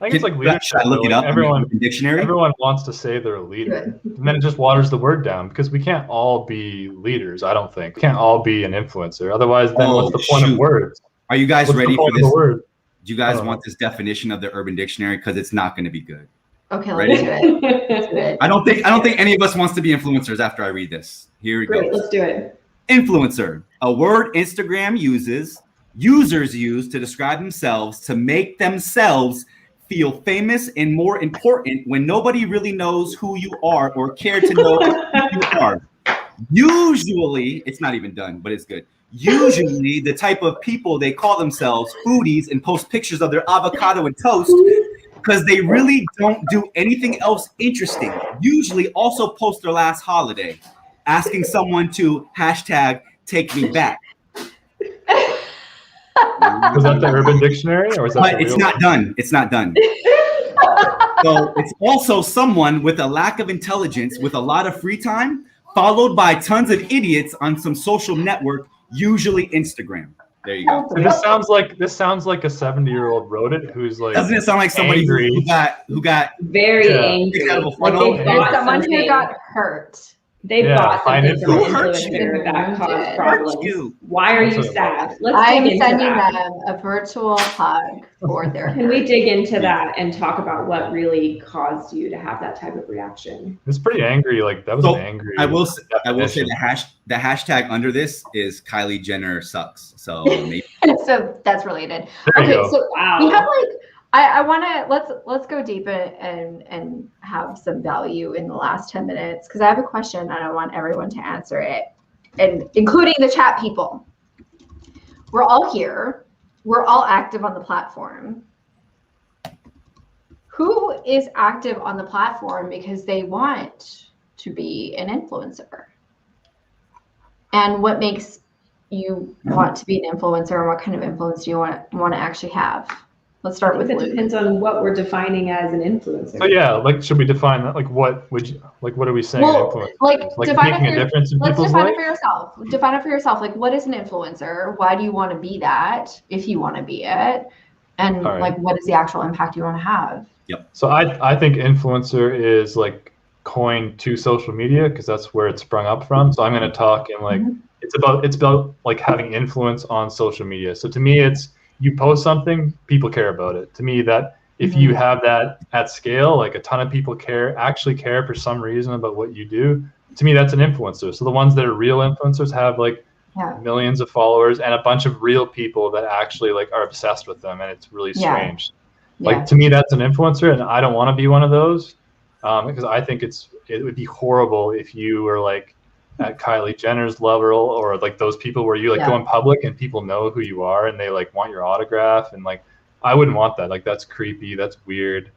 Speaker 5: I think it's like leadership.
Speaker 1: Should I look it up in the dictionary?
Speaker 5: Everyone wants to say they're a leader, and then it just waters the word down, because we can't all be leaders. I don't think we can't all be an influencer. Otherwise, then what's the point of words?
Speaker 1: Are you guys ready for this? Do you guys want this definition of the Urban Dictionary? Because it's not going to be good.
Speaker 2: Okay, let's do it. Let's do it.
Speaker 1: I don't think any of us wants to be influencers after I read this. Here we go.
Speaker 3: Let's do it.
Speaker 1: Influencer, a word Instagram users use to describe themselves, to make themselves feel famous and more important when nobody really knows who you are or care to know who you are. Usually, it's not even done, but it's good. Usually, the type of people they call themselves foodies and post pictures of their avocado and toast because they really don't do anything else interesting. Usually, also post their last holiday, asking someone to #take me back.
Speaker 5: Was that the Urban Dictionary, or was that?
Speaker 1: But it's not done. It's not done. So it's also someone with a lack of intelligence, with a lot of free time, followed by tons of idiots on some social network, usually Instagram. There you go.
Speaker 5: So this sounds like a 70-year-old wrote it who's like
Speaker 1: Doesn't it sound like somebody
Speaker 5: angry.
Speaker 1: who got
Speaker 3: very
Speaker 5: Yeah.
Speaker 3: angry.
Speaker 1: kicked out of a
Speaker 3: Like
Speaker 1: funnel?
Speaker 3: they
Speaker 2: There's
Speaker 3: bought
Speaker 2: someone
Speaker 3: something.
Speaker 2: who got hurt.
Speaker 3: They
Speaker 5: Yeah,
Speaker 3: bought
Speaker 5: find
Speaker 3: something from an
Speaker 1: influencers.
Speaker 3: influencer that
Speaker 2: Who
Speaker 3: caused
Speaker 2: did?
Speaker 3: problems.
Speaker 1: You.
Speaker 3: Why are you
Speaker 5: That's what
Speaker 3: sad? Let's
Speaker 2: I'm
Speaker 3: dig into
Speaker 2: sending
Speaker 3: that.
Speaker 2: them a virtual hug for their.
Speaker 3: Can we dig into that and talk about what really caused you to have that type of reaction?
Speaker 5: It's pretty angry. Like that was
Speaker 1: So,
Speaker 5: an angry.
Speaker 1: I will say
Speaker 5: definition.
Speaker 1: the hashtag under this is Kylie Jenner sucks. So maybe
Speaker 2: So that's related.
Speaker 5: There you
Speaker 2: Okay,
Speaker 5: go.
Speaker 2: so
Speaker 3: Wow.
Speaker 2: we have like I want to let's go deep and have some value in the last 10 minutes because I have a question and I want everyone to answer it, and including the chat people. We're all here. We're all active on the platform. Who is active on the platform because they want to be an influencer? And what makes you want to be an influencer, and what kind of influence do you want to actually have? Let's start with
Speaker 3: It
Speaker 2: Luke.
Speaker 3: depends on what we're defining as an influencer.
Speaker 5: So yeah, like should we define that? Like what would you like? What are we saying?
Speaker 2: Well,
Speaker 5: influence?
Speaker 2: like define
Speaker 5: making
Speaker 2: it
Speaker 5: a
Speaker 2: for,
Speaker 5: difference in
Speaker 2: let's
Speaker 5: people's
Speaker 2: define
Speaker 5: life.
Speaker 2: it for yourself. Define it for yourself. Like, what is an influencer? Why do you want to be that? If you want to be it, and
Speaker 5: All right.
Speaker 2: like, what is the actual impact you want to have?
Speaker 5: So I think influencer is like coined to social media because that's where it sprung up from. So I'm going to talk in like
Speaker 2: Mhm.
Speaker 5: it's about like having influence on social media. So to me, it's you post something, people care about it. To me, that if you have that at scale, like a ton of people actually care for some reason about what you do. To me, that's an influencer. So the ones that are real influencers have like
Speaker 2: Yeah.
Speaker 5: millions of followers and a bunch of real people that actually like are obsessed with them, and it's really
Speaker 2: Yeah.
Speaker 5: strange.
Speaker 2: Yeah.
Speaker 5: Like to me, that's an influencer, and I don't want to be one of those because I think it would be horrible if you were like at Kylie Jenner's level or like those people where you like go in public and people know who you are and they like want your autograph, and like I wouldn't want that. Like that's creepy. That's weird.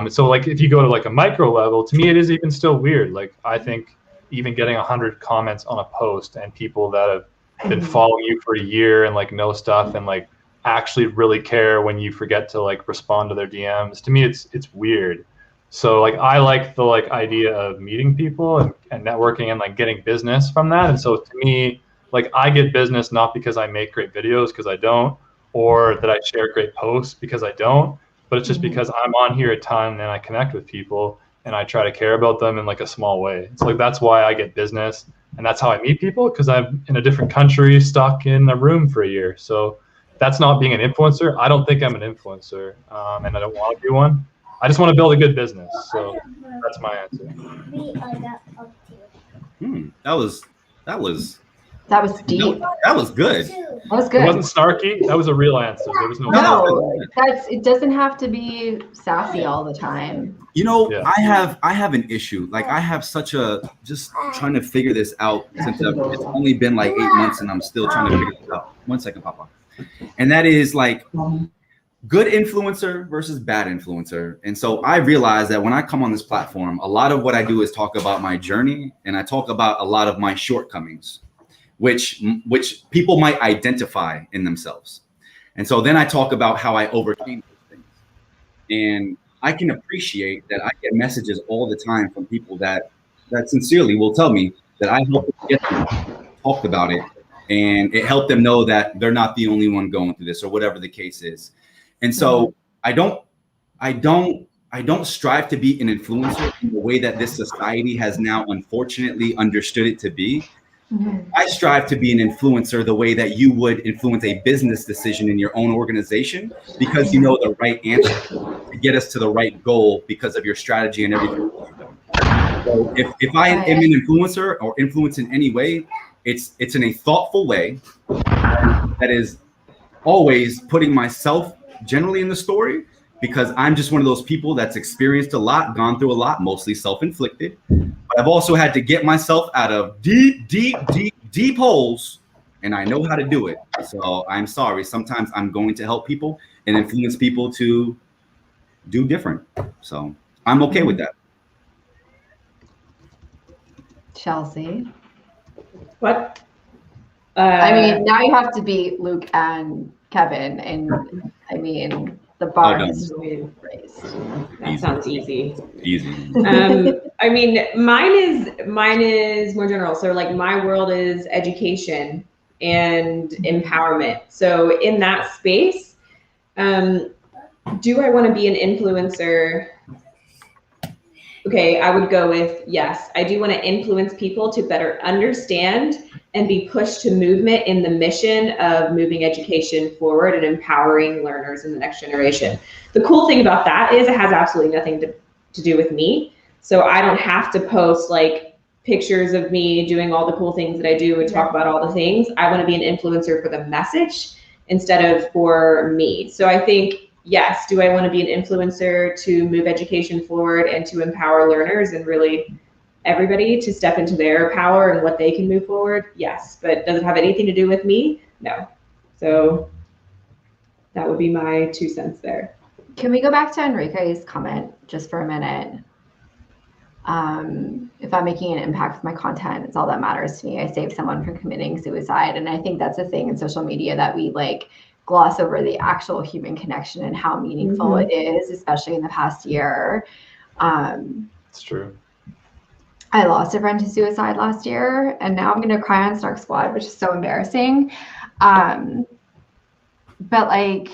Speaker 5: So like if you go to like a micro level, to me it is even still weird. Like I think even getting 100 comments on a post and people that have been following you for a year and like know stuff and like actually really care when you forget to like respond to their DMs. To me, it's weird. So like I like the like idea of meeting people and networking and like getting business from that. And so to me, like I get business not because I make great videos, because I don't, or that I share great posts because I don't, but it's just because I'm on here a ton and I connect with people and I try to care about them in like a small way. So like that's why I get business, and that's how I meet people, because I'm in a different country stuck in a room for a year. So that's not being an influencer. I don't think I'm an influencer, and I don't want to be one. I just want to build a good business. So that's my answer.
Speaker 1: That was
Speaker 2: That was deep.
Speaker 1: that was good.
Speaker 2: That was
Speaker 5: It
Speaker 2: good.
Speaker 5: wasn't snarky. That was a real answer. There was no.
Speaker 2: No, it doesn't have to be sassy all the time.
Speaker 1: You know,
Speaker 5: Yeah.
Speaker 1: I have an issue. Like I have such a just trying to figure this out since it's only been like 8 months and I'm still trying to figure this out. 1 second, Papa. And that is like good influencer versus bad influencer. And so I realized that when I come on this platform, a lot of what I do is talk about my journey, and I talk about a lot of my shortcomings, which people might identify in themselves. And so then I talk about how I overcame those things. And I can appreciate that I get messages all the time from people that sincerely will tell me that I helped them get them talked about it, and it helped them know that they're not the only one going through this or whatever the case is. And so I don't strive to be an influencer in the way that this society has now unfortunately understood it to be. I strive to be an influencer the way that you would influence a business decision in your own organization, because you know the right answer to get us to the right goal because of your strategy and everything. So if I am an influencer or influence in any way, it's in a thoughtful way that is always putting myself generally in the story, because I'm just one of those people that's experienced a lot, gone through a lot, mostly self-inflicted. But I've also had to get myself out of deep holes, and I know how to do it. So I'm sorry. Sometimes I'm going to help people and influence people to do different. So I'm okay with that.
Speaker 2: Chelsea.
Speaker 3: What?
Speaker 2: I mean, now you have to beat Luke and Kevin, and I mean, the bar has been raised.
Speaker 3: That sounds easy.
Speaker 1: Easy.
Speaker 3: I mean, mine is more general. So like my world is education. and empowerment. So in that space, do I want to be an influencer? Okay, I would go with yes. I do want to influence people to better understand and be pushed to movement in the mission of moving education forward and empowering learners in the next generation. The cool thing about that is it has absolutely nothing to do with me. So I don't have to post like pictures of me doing all the cool things that I do and talk about all the things. I want to be an influencer for the message instead of for me. So I think, yes, do I want to be an influencer to move education forward and to empower learners and really everybody to step into their power and what they can move forward? Yes, but does it have anything to do with me? No. So that would be my 2 cents there.
Speaker 2: Can we go back to Enrique's comment just for a minute? If I'm making an impact with my content, it's all that matters to me. I save someone from committing suicide. And I think that's a thing in social media that we like gloss over the actual human connection and how meaningful it is, especially in the past year.
Speaker 5: It's true.
Speaker 2: I lost a friend to suicide last year, and now I'm going to cry on Snark Squad, which is so embarrassing. But like,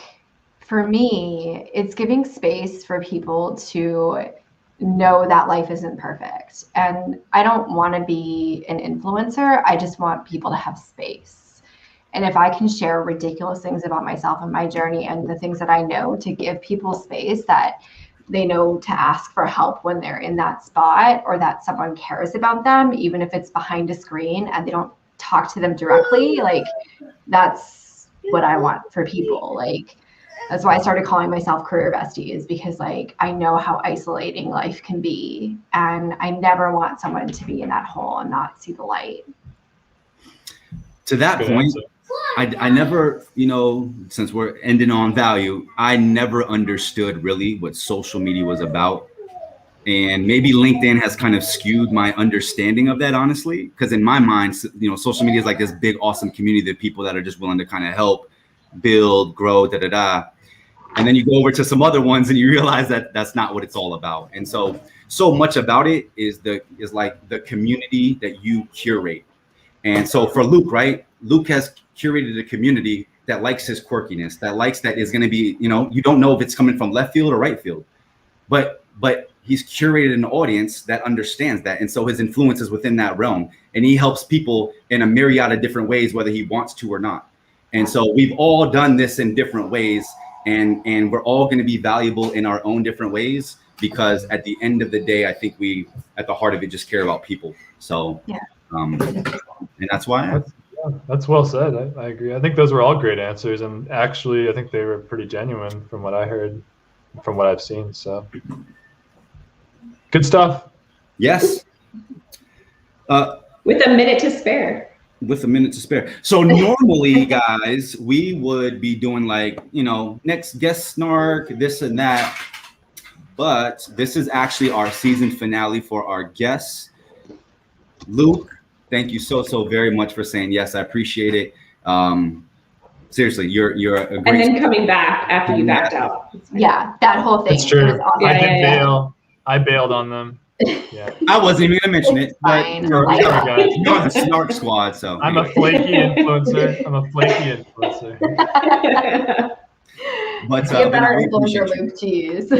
Speaker 2: for me, it's giving space for people to know that life isn't perfect. And I don't want to be an influencer. I just want people to have space. And if I can share ridiculous things about myself and my journey and the things that I know to give people space that they know to ask for help when they're in that spot, or that someone cares about them, even if it's behind a screen and they don't talk to them directly, like that's what I want for people. Like, that's why I started calling myself career besties, because like I know how isolating life can be, and I never want someone to be in that hole and not see the light.
Speaker 1: To that point, I never, you know, since we're ending on value, I never understood really what social media was about. And maybe LinkedIn has kind of skewed my understanding of that, honestly, because in my mind, you know, social media is like this big, awesome community of people that are just willing to kind of help build, grow, And then you go over to some other ones and you realize that that's not what it's all about. And so much about it is like the community that you curate. And so for Luke, right? Luke has curated a community that likes his quirkiness, that likes that is going to be, you know, you don't know if it's coming from left field or right field, but he's curated an audience that understands that. And so his influence is within that realm, and he helps people in a myriad of different ways, whether he wants to or not. And so we've all done this in different ways, and we're all going to be valuable in our own different ways, because at the end of the day, I think we, at the heart of it, just care about people. So,
Speaker 2: yeah.
Speaker 1: And that's why.
Speaker 5: That's well said. I agree. I think those were all great answers, and actually, I think they were pretty genuine from what I heard, from what I've seen. So, good stuff.
Speaker 1: Yes.
Speaker 3: With a minute to spare.
Speaker 1: So normally, guys, we would be doing like, you know, next guest snark, this and that. But this is actually our season finale for our guests. Luke, thank you so very much for saying yes. I appreciate it. Seriously, you're a great.
Speaker 3: And then coming back after you backed out.
Speaker 2: Yeah, that whole thing.
Speaker 5: It's true.
Speaker 2: Awesome.
Speaker 5: I did bail. I bailed on them. Yeah.
Speaker 1: I wasn't even gonna mention it, but
Speaker 2: Fine.
Speaker 1: you're
Speaker 2: Like
Speaker 1: on the Snark Squad, so
Speaker 5: I'm a flaky influencer.
Speaker 1: But
Speaker 2: Give that our
Speaker 1: we
Speaker 2: influencer
Speaker 1: appreciate you.
Speaker 2: Luke to use.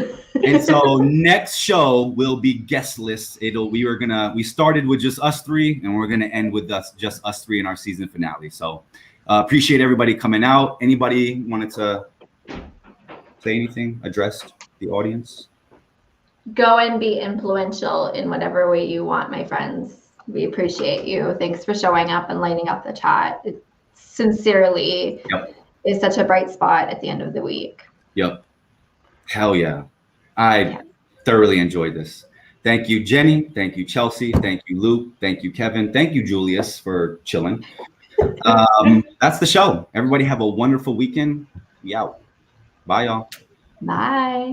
Speaker 1: And so next show will be guestless. We started with just us three, and we're gonna end with just us three in our season finale. So appreciate everybody coming out. Anybody wanted to say anything, address the audience?
Speaker 2: Go and be influential in whatever way you want, my friends. We appreciate you. Thanks for showing up and lighting up the chat. It sincerely is such a bright spot at the end of the week.
Speaker 1: Yep. Hell yeah. I thoroughly enjoyed this. Thank you, Jenny. Thank you, Chelsea. Thank you, Luke. Thank you, Kevin. Thank you, Julius, for chilling. That's the show. Everybody have a wonderful weekend. We out. Bye, y'all.
Speaker 2: Bye.